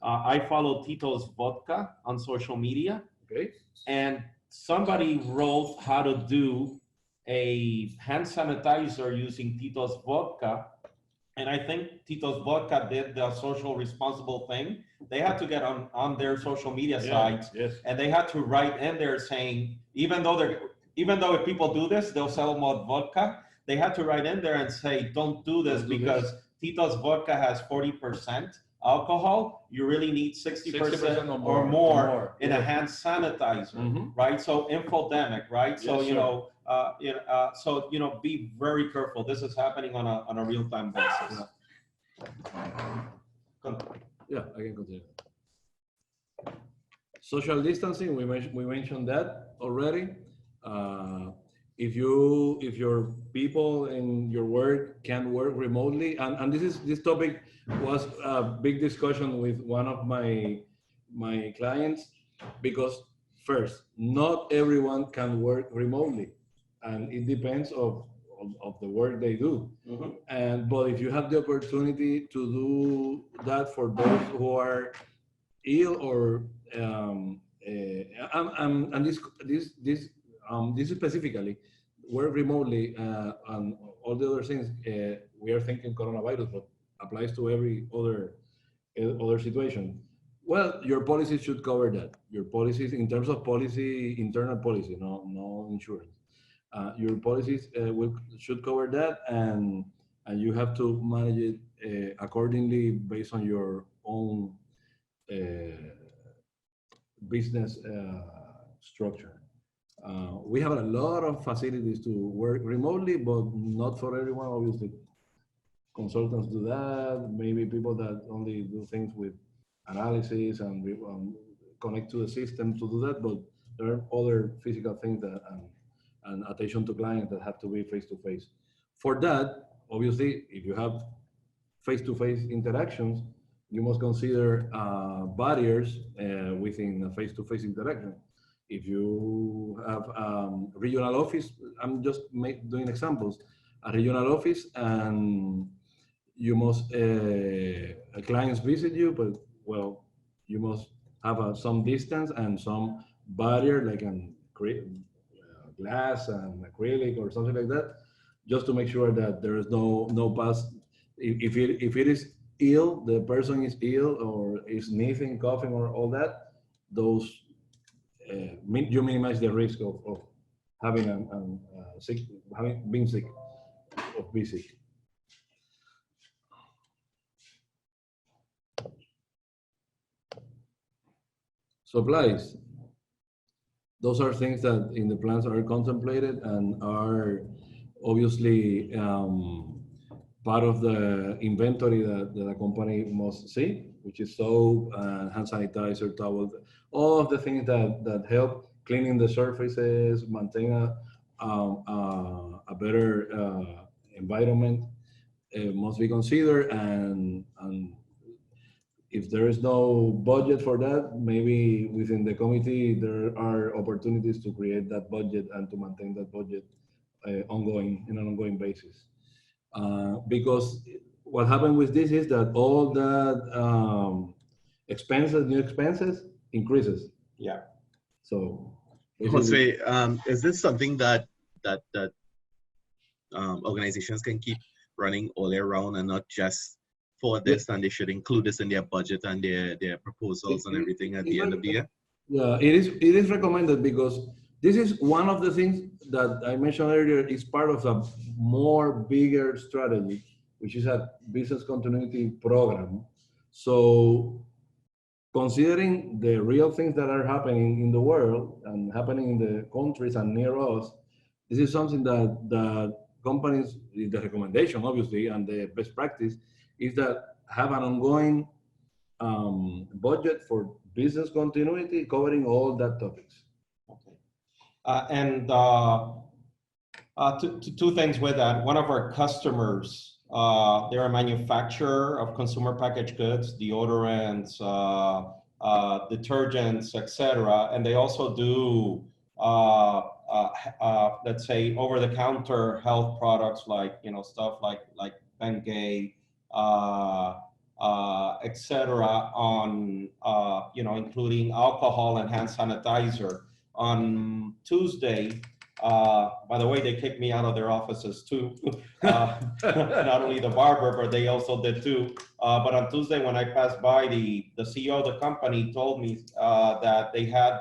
I follow Tito's Vodka on social media. Okay. And somebody wrote how to do a hand sanitizer using Tito's Vodka. And I think Tito's Vodka did the social responsible thing. They had to get on their social media sites, and they had to write in there saying, even though if people do this, they'll sell more vodka. They had to write in there and say, don't do this because Tito's Vodka has 40% alcohol. You really need 60% or more in a hand sanitizer, right? So infodemic, right? So, you know, so, you know, be very careful. This is happening on a real-time basis. Yeah, I can continue. Social distancing, we mentioned that already. If your people in your work can work remotely, and this topic was a big discussion with one of my clients, because first, not everyone can work remotely, and it depends of the work they do. But if you have the opportunity to do that for those who are ill or and this specifically work remotely and all the other things, we are thinking coronavirus, but applies to every other situation. Well, your policy should cover that. Your policies, in terms of policy, internal policy, no insurance. Your policies should cover that, and you have to manage it accordingly based on your own uh, business structure. We have a lot of facilities to work remotely, but not for everyone. Obviously, consultants do that. Maybe people that only do things with analysis and connect to the system to do that. But there are other physical things that and attention to clients that have to be face to face. For that, obviously, if you have face to face interactions, you must consider barriers within a face to face interaction. If you have regional office, I'm just doing examples, a regional office, and you must clients visit you, but well, you must have some distance and some barrier, like an glass and acrylic or something like that, just to make sure that there is no pass. If it is ill, the person is ill or is sneezing, coughing, or all that, those you minimize the risk of having sick, having being sick, of being sick. Supplies. Those are things that in the plans are contemplated and are obviously part of the inventory that a company must see, which is soap, hand sanitizer, towels, all of the things that help cleaning the surfaces, maintain a better environment must be considered, and if there is no budget for that, maybe within the committee there are opportunities to create that budget and to maintain that budget ongoing in an ongoing basis. Because what happened with this is that all that new expenses increases. Yeah. So Jose, is this something that organizations can keep running all year round and not just for this, and they should include this in their budget and their proposals and everything at the end of the year? Yeah, it is recommended because this is one of the things that I mentioned earlier is part of a more bigger strategy, which is a business continuity program. So considering the real things that are happening in the world and happening in the countries and near us, this is something that companies, the recommendation obviously, and the best practice is that have an ongoing budget for business continuity covering all that topics. Okay. And two things with that. One of our customers, they're a manufacturer of consumer packaged goods, deodorants, detergents, etc. And they also do, let's say, over-the-counter health products like stuff like Bengay, etc. On including alcohol and hand sanitizer. On Tuesday. By the way, they kicked me out of their offices too. Not only the barber, but they also did too. But on Tuesday, when I passed by, the CEO of the company told me that they had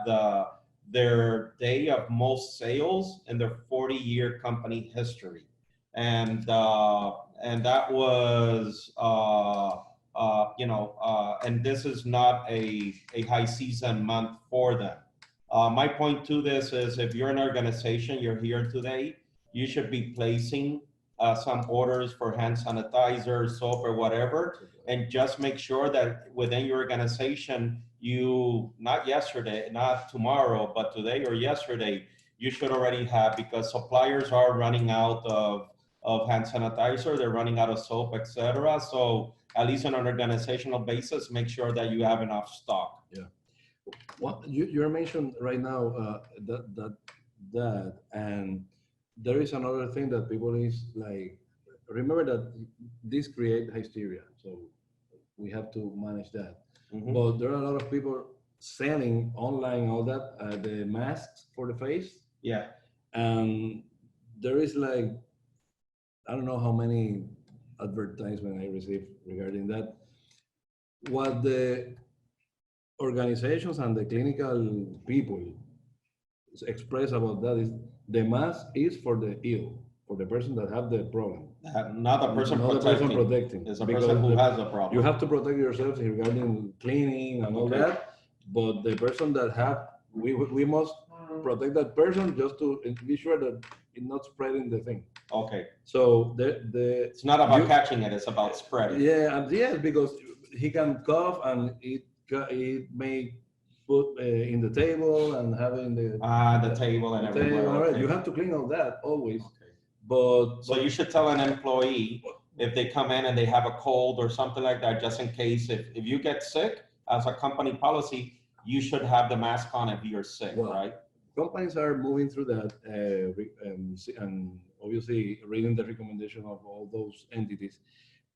their day of most sales in their 40-year company history, and that was and this is not a high season month for them. My point to this is if you're an organization, you're here today, you should be placing some orders for hand sanitizer, soap, or whatever, and just make sure that within your organization, you, not yesterday, not tomorrow, but today or yesterday, you should already have, because suppliers are running out of hand sanitizer, they're running out of soap, etc. So at least on an organizational basis, make sure that you have enough stock. Yeah. Well, you mentioned right now that, and there is another thing that people is like, remember that this create hysteria, so we have to manage that. Mhm. But there are a lot of people selling online all that the masks for the face, Yeah. and there is like I don't know how many advertisement I received regarding that. What the organizations and the clinical people express about that is the mask is for the ill, for the person that have the problem. Not the person Not the person protecting. protecting. It's a Because person who the- has a problem. You have to protect yourself regarding cleaning and all Okay. that, but the person that have, we must protect that person just to be sure that it's not spreading the thing. Okay, So it's not about you- catching it, it's about spreading. yeah, and yes, because he can cough and it may put in the table and have it in the The table and the everywhere. table, all right. Okay. You have to clean all that always, Okay. but So you should tell an employee if they come in and they have a cold or something like that, just in case, if you get sick, as a company policy, you should have the mask on if you're sick, Well, right? companies are moving through that and obviously reading the recommendation of all those entities.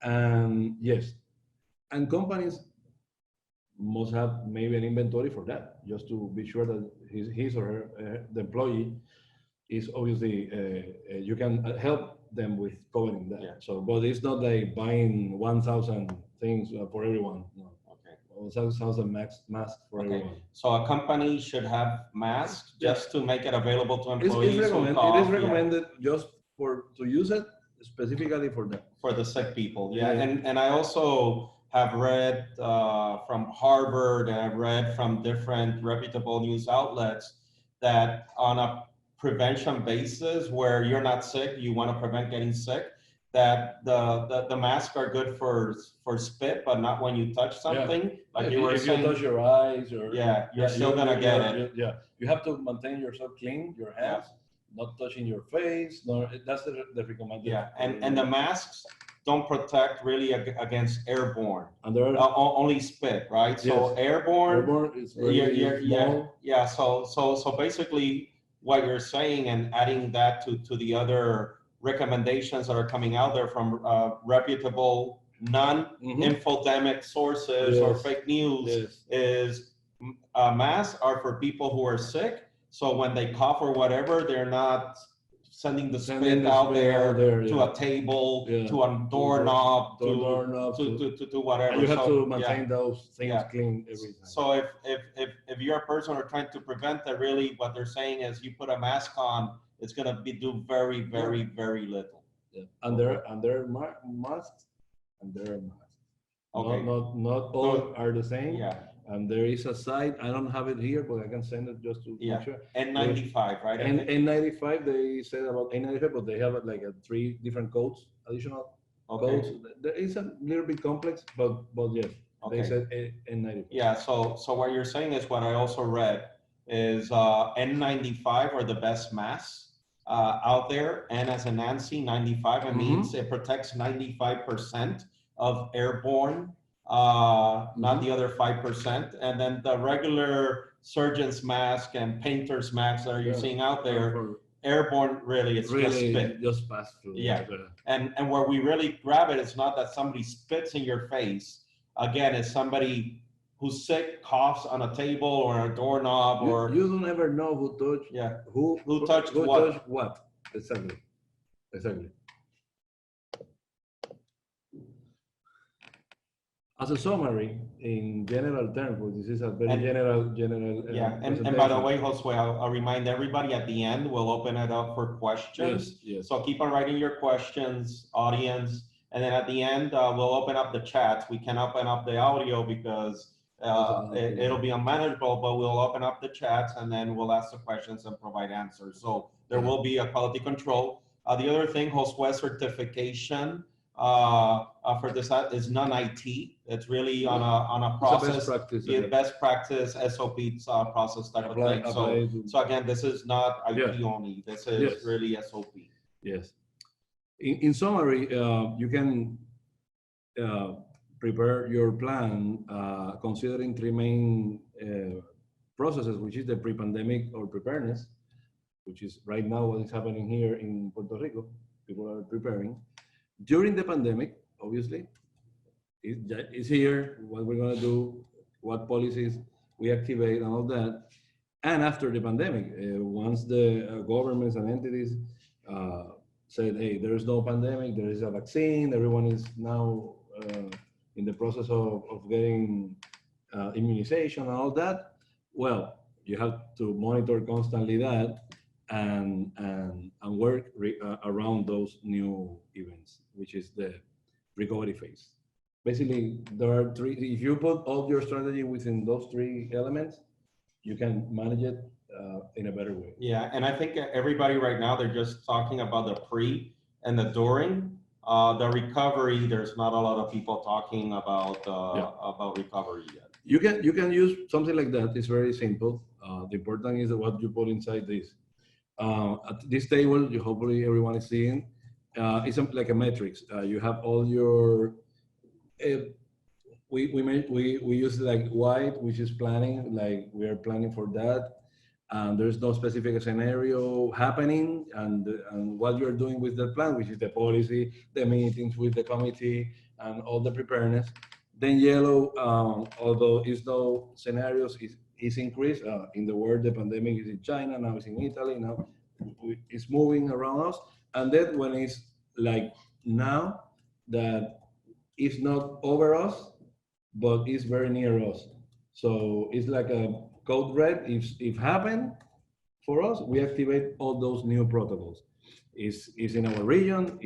And yes, and companies must have maybe an inventory for that, just to be sure that his or her, the employee is obviously, you can help them with covering that. Yeah. So, but it's not like buying 1,000 things for everyone. No. Okay. 1,000 masks for Okay. everyone. So a company should have masks just to make it available to It's employees who recommended. cough, It is yeah, recommended just to use it specifically for them. for the sick people. Yeah, Yeah. and I also have read from Harvard and I've read from different reputable news outlets that on a prevention basis where you're not sick, you want to prevent getting sick, that the masks are good for spit, but not when you touch something. Like you were if saying, you touch your eyes or you're still gonna get it. Yeah, you have to maintain yourself clean, your hands, not touching your face. No, that's the recommended. Yeah, and the masks don't protect really against airborne. And there are Only spit, right? So Yes. airborne, airborne is very small. yeah. So basically, what you're saying and adding that to the other recommendations that are coming out there from reputable, non-infodemic sources or Yes. fake news Yes. is masks are for people who are sick. So when they cough or whatever, they're not sending the spit out there to a table, to a doorknob, to whatever. And you have So, to yeah. maintain those things Yeah. clean every time. So if you're a person who are trying to prevent that, really what they're saying is you put a mask on, it's gonna do very, very, very little. Yeah. And there are masks, and there are masks. Okay. Not all are the same. Yeah. And there is a site. I don't have it here, but I can send it just to Yeah. make sure. N95, right? And N95, they said about N95, but they have like 3 different codes, additional codes. There is a little bit complex, but yes, they said N95. Yeah. So what you're saying is what I also read is N95 are the best masks out there. N as in Nancy, 95. It means it protects 95% of airborne. Not the other 5%, and then the regular surgeon's mask and painter's mask that you're seeing out there, airborne really, it's just spit. Just pass through. Yeah. And where we really grab it, it's not that somebody spits in your face. Again, it's somebody who's sick, coughs on a table or a doorknob, or you don't ever know who touched. Yeah. Who touched what? Touched what? Exactly. As a summary, in general terms, because this is a very general. Yeah, and by the way, Josue, I'll remind everybody at the end, we'll open it up for questions. Yes. So keep on writing your questions, audience, and then at the end, we'll open up the chats. We can open up the audio because it'll be unmanageable, but we'll open up the chats and then we'll ask the questions and provide answers. So there will be a quality control. The other thing, Josue certification for this is non-IT. It's really on a process, best practice, SOP process type of thing. So again, this is not IT only. This is really SOP. Yes. In summary, you can prepare your plan considering 3 main processes, which is the pre-pandemic or preparedness, which is right now what is happening here in Puerto Rico. People are preparing. During the pandemic, obviously, it's here, what we're going to do, what policies we activate and all that. And after the pandemic, once the governments and entities said, hey, there is no pandemic, there is a vaccine, everyone is now in the process of getting immunization and all that. Well, you have to monitor constantly that and work around those new events, which is the recovery phase. Basically, there are three. If you put all your strategy within those three elements, you can manage it in a better way. Yeah, and I think everybody right now, they're just talking about the pre and the during. The recovery, there's not a lot of people talking about recovery yet. You can use something like that. It's very simple. The important is what you put inside this. At this table, you hopefully everyone is seeing. It's like a matrix. You have all your. We use like white, which is planning. Like we are planning for that. And there's no specific scenario happening, and what you're doing with the plan, which is the policy, the meetings with the committee, and all the preparedness. Then yellow, although it's no scenarios, is increased. In the world, the pandemic is in China, now it's in Italy, now it's moving around us. And then when it's like now, that it's not over us, but it's very near us. So it's like a code red. If happen for us, we activate all those new protocols. Is in our region,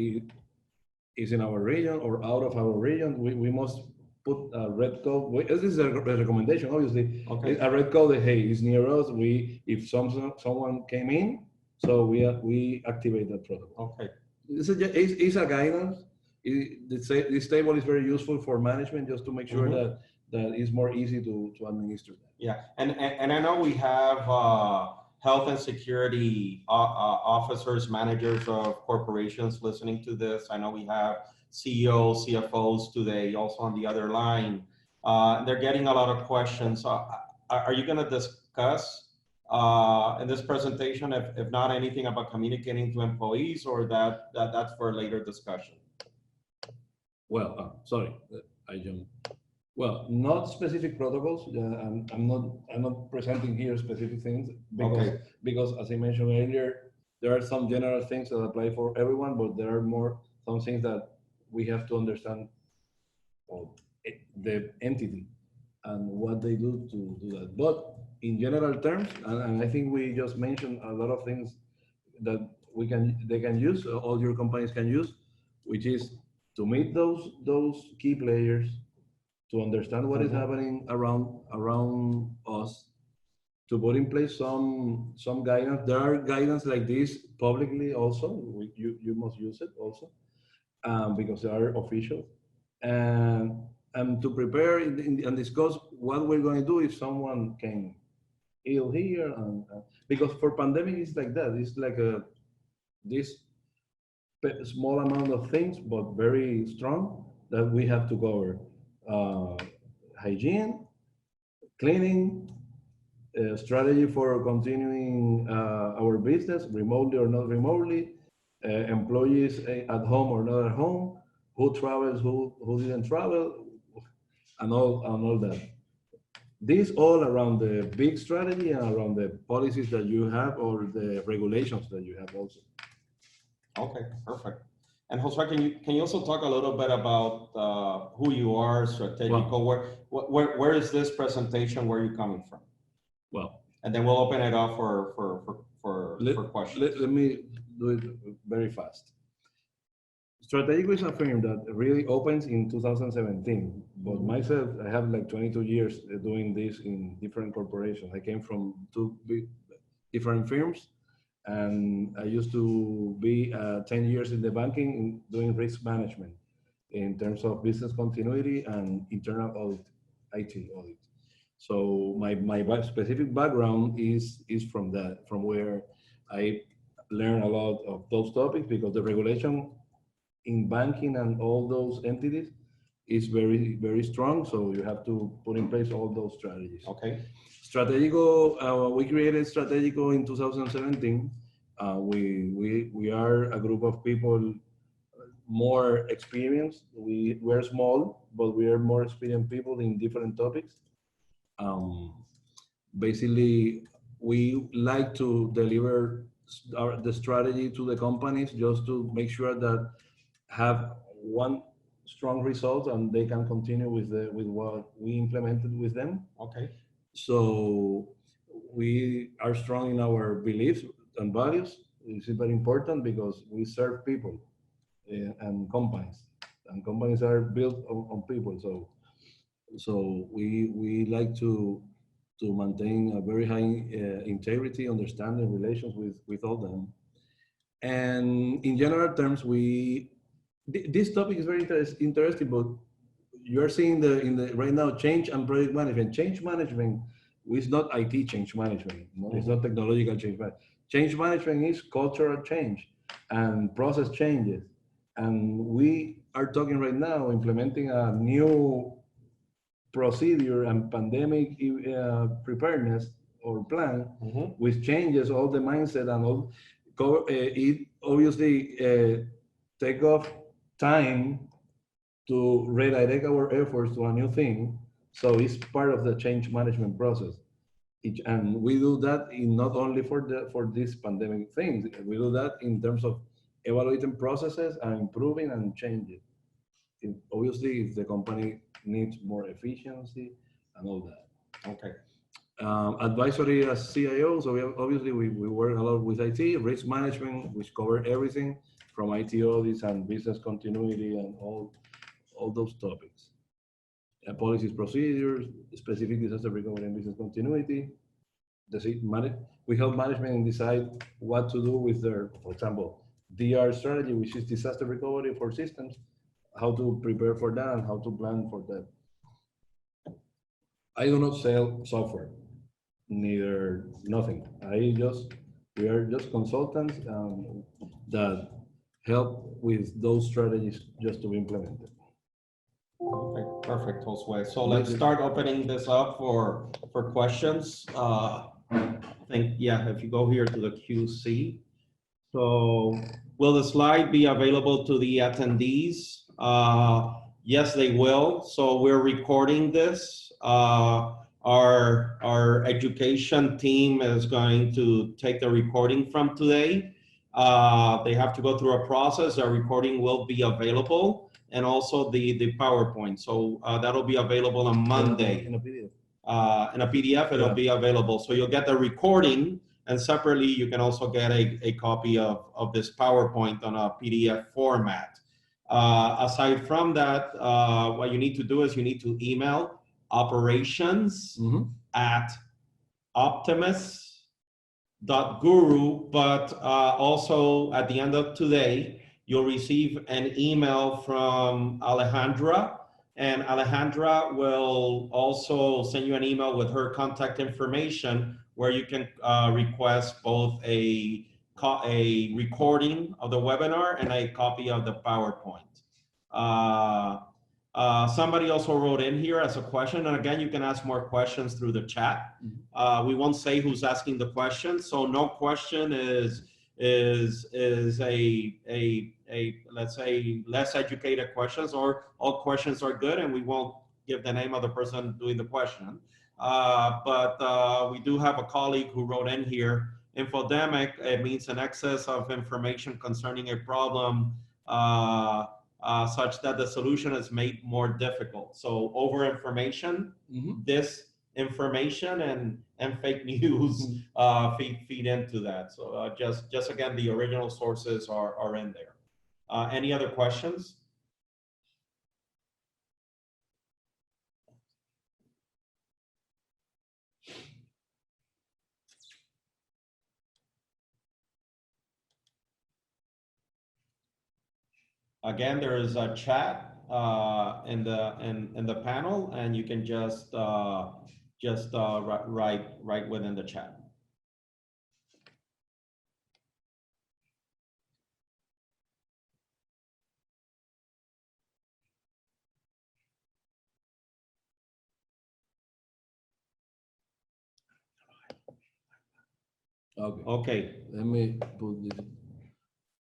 is in our region or out of our region, we must put a red code. This is a recommendation, obviously. Okay. A red code that, hey, it's near us. If someone came in, so we activate that protocol. Okay. It's a guidance. This table is very useful for management, just to make sure that it's more easy to administer that. Yeah, and I know we have health and security officers, managers of corporations listening to this. I know we have CEOs, CFOs today also on the other line. They're getting a lot of questions. Are you going to discuss in this presentation, if not anything about communicating to employees, or that's for a later discussion? Well, sorry, I jumped. Well, not specific protocols. I'm not presenting here specific things because as I mentioned earlier, there are some general things that apply for everyone, but there are some things that we have to understand the entity and what they do to do that. But in general terms, and I think we just mentioned a lot of things that they can use, all your companies can use, which is to meet those key players, to understand what is happening around us, to put in place some guidance. There are guidance like this publicly also. You must use it also because they are official, and to prepare and discuss what we're going to do if someone came ill here, and because for pandemic it's like that. It's like this small amount of things, but very strong, that we have to cover. Hygiene, cleaning, strategy for continuing our business, remotely or not remotely, employees at home or not at home, who travels, who didn't travel, and all that. This all around the big strategy and around the policies that you have or the regulations that you have also. Okay, perfect. And Josue, can you also talk a little bit about who you are, Strategico? Well, where is this presentation? Where are you coming from? Well, and then we'll open it up for questions. Let me do it very fast. Strategico is a firm that really opens in 2017. But myself, I have like 22 years doing this in different corporations. I came from two different firms. And I used to be 10 years in the banking doing risk management in terms of business continuity and internal audit, IT audit. So my specific background is from where I learned a lot of those topics, because the regulation in banking and all those entities is very, very strong. So you have to put in place all those strategies. Okay. Strategico, we created Strategico in 2017. We are a group of people more experienced. We're small, but we are more experienced people in different topics. Basically, we like to deliver the strategy to the companies, just to make sure that have one strong results, and they can continue with what we implemented with them. Okay. So we are strong in our beliefs and values. This is very important because we serve people and companies are built on people. So we like to maintain a very high integrity, understanding, relations with all them. And in general terms, this topic is very interesting, but you are seeing in the right now change and project management. Change management is not IT change management. No? It's not technological change management. Change management is cultural change and process changes. And we are talking right now implementing a new procedure and pandemic preparedness or plan, which changes all the mindset and all. It obviously take off time to redirect our efforts to a new thing. So it's part of the change management process. And we do that in not only for this pandemic things, we do that in terms of evaluating processes and improving and changing. Obviously, if the company needs more efficiency and all that. Okay. Advisory as CIO, so obviously we work a lot with IT, risk management, which cover everything from IT audits and business continuity and all those topics. Policies, procedures, specific disaster recovery and business continuity. We help management decide what to do with their, for example, DR strategy, which is disaster recovery for systems, how to prepare for that and how to plan for that. I do not sell software, neither nothing. We are just consultants that help with those strategies just to be implemented. Okay, perfect, Josue. So let's start opening this up for questions. I think, yeah, if you go here to the QC. So will the slide be available to the attendees? Yes, they will. So we're recording this. Our education team is going to take the recording from today. They have to go through a process. Our recording will be available, and also the PowerPoint. So that'll be available on Monday. In a PDF. In a PDF, it'll be available. So you'll get the recording, and separately, you can also get a copy of this PowerPoint on a PDF format. Aside from that, what you need to do is you need to email operations at optimus.guru, but also at the end of today, you'll receive an email from Alejandra, and Alejandra will also send you an email with her contact information where you can request both a recording of the webinar and a copy of the PowerPoint. Somebody also wrote in here as a question, and again, you can ask more questions through the chat. We won't say who's asking the question, so no question is a let's say less educated questions, or all questions are good, and we won't give the name of the person doing the question. But we do have a colleague who wrote in here. Infodemic, it means an excess of information concerning a problem such that the solution is made more difficult. So over information, disinformation and fake news feed into that. So just again, the original sources are in there. Any other questions? Again, there is a chat in the panel, and you can just write within the chat. Okay. Let me put this.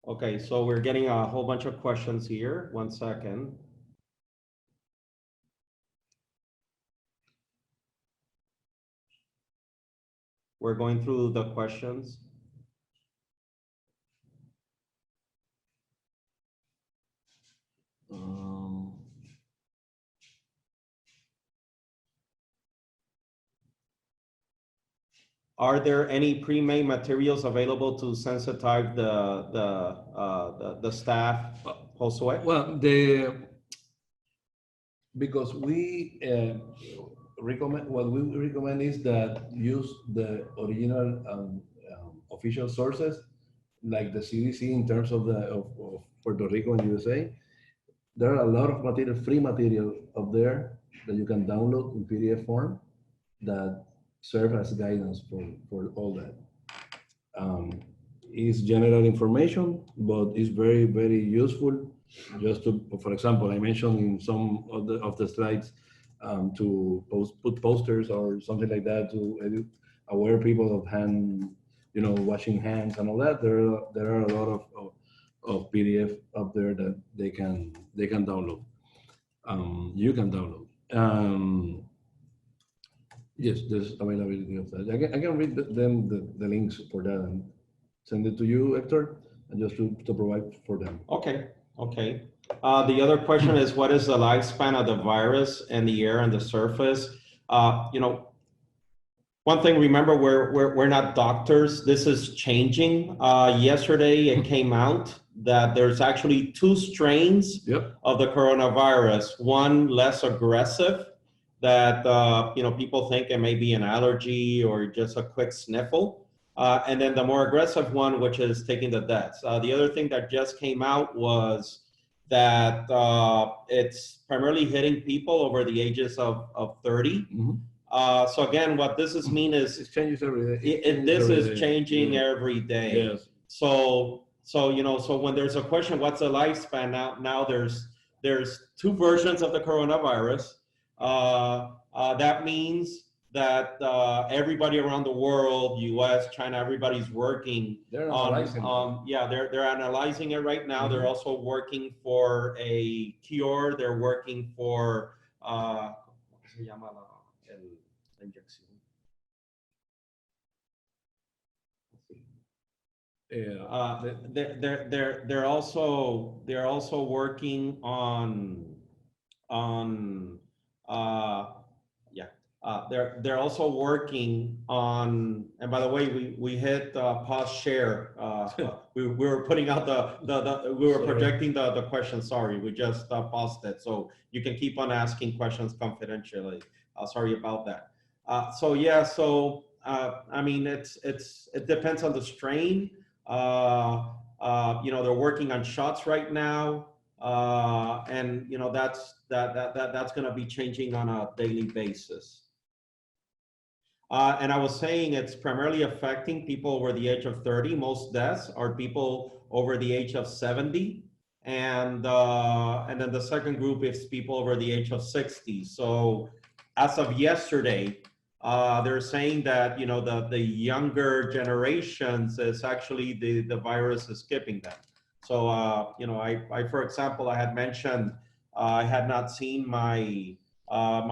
Okay, so we're getting a whole bunch of questions here. 1 second. We're going through the questions. Are there any pre-made materials available to sensitize the staff, Josue? Well, because we recommend, what we recommend is that use the original official sources, like the CDC in terms of of Puerto Rico and USA. There are a lot of material, free material up there that you can download in PDF form that serve as guidance for all that. Is general information, but it's very, very useful. Just to, for example, I mentioned in some of the slides to put posters or something like that to aware people of hand, washing hands and all that. There are a lot of PDF up there that they can download. You can download. Yes, there's availability of that. I can read the links for that and send it to you, Hector, and just to provide for them. Okay. The other question is, what is the lifespan of the virus in the air and the surface? One thing, remember, we're not doctors. This is changing. Yesterday, it came out that there's actually 2 strains of the coronavirus. One less aggressive, that people think it may be an allergy or just a quick sniffle. And then the more aggressive one, which is taking the deaths. The other thing that just came out was that it's primarily hitting people over the ages of 30. Mm-hmm. So again, what this is mean is it changes every day. This is changing every day. Yes. So when there's a question, what's the lifespan? Now there's 2 versions of the coronavirus. That means that everybody around the world, U.S., China, everybody's working they're analyzing they're analyzing it right now. Mm-hmm. They're also working for a cure. They're working for they're also working on they're also working on, and by the way, we hit pause share. We were putting out we were projecting the question. Sorry, we just paused it, so you can keep on asking questions confidentially. Sorry about that. I mean, it depends on the strain. They're working on shots right now, and that's going to be changing on a daily basis. And I was saying it's primarily affecting people over the age of 30. Most deaths are people over the age of 70. And then the second group is people over the age of 60. So as of yesterday, they're saying that, the younger generations is actually the virus is skipping them. So, I, for example, I had mentioned, I had not seen my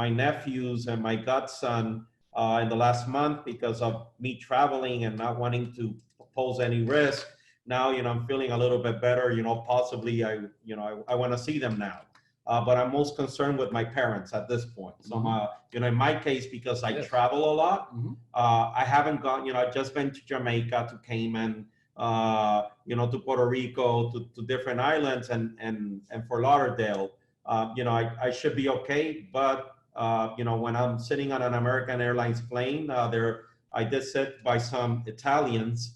nephews and my godson in the last month because of me traveling and not wanting to pose any risk. Now, I'm feeling a little bit better, possibly I want to see them now. But I'm most concerned with my parents at this point. So, mm-hmm. In my case, because I travel a lot, mm-hmm. I haven't gone, I've just been to Jamaica, to Cayman, to Puerto Rico, to different islands and Fort Lauderdale. I should be okay, but when I'm sitting on an American Airlines plane, I did sit by some Italians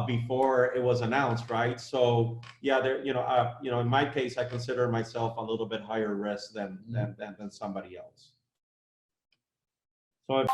before it was announced, right? So in my case, I consider myself a little bit higher risk than somebody else. So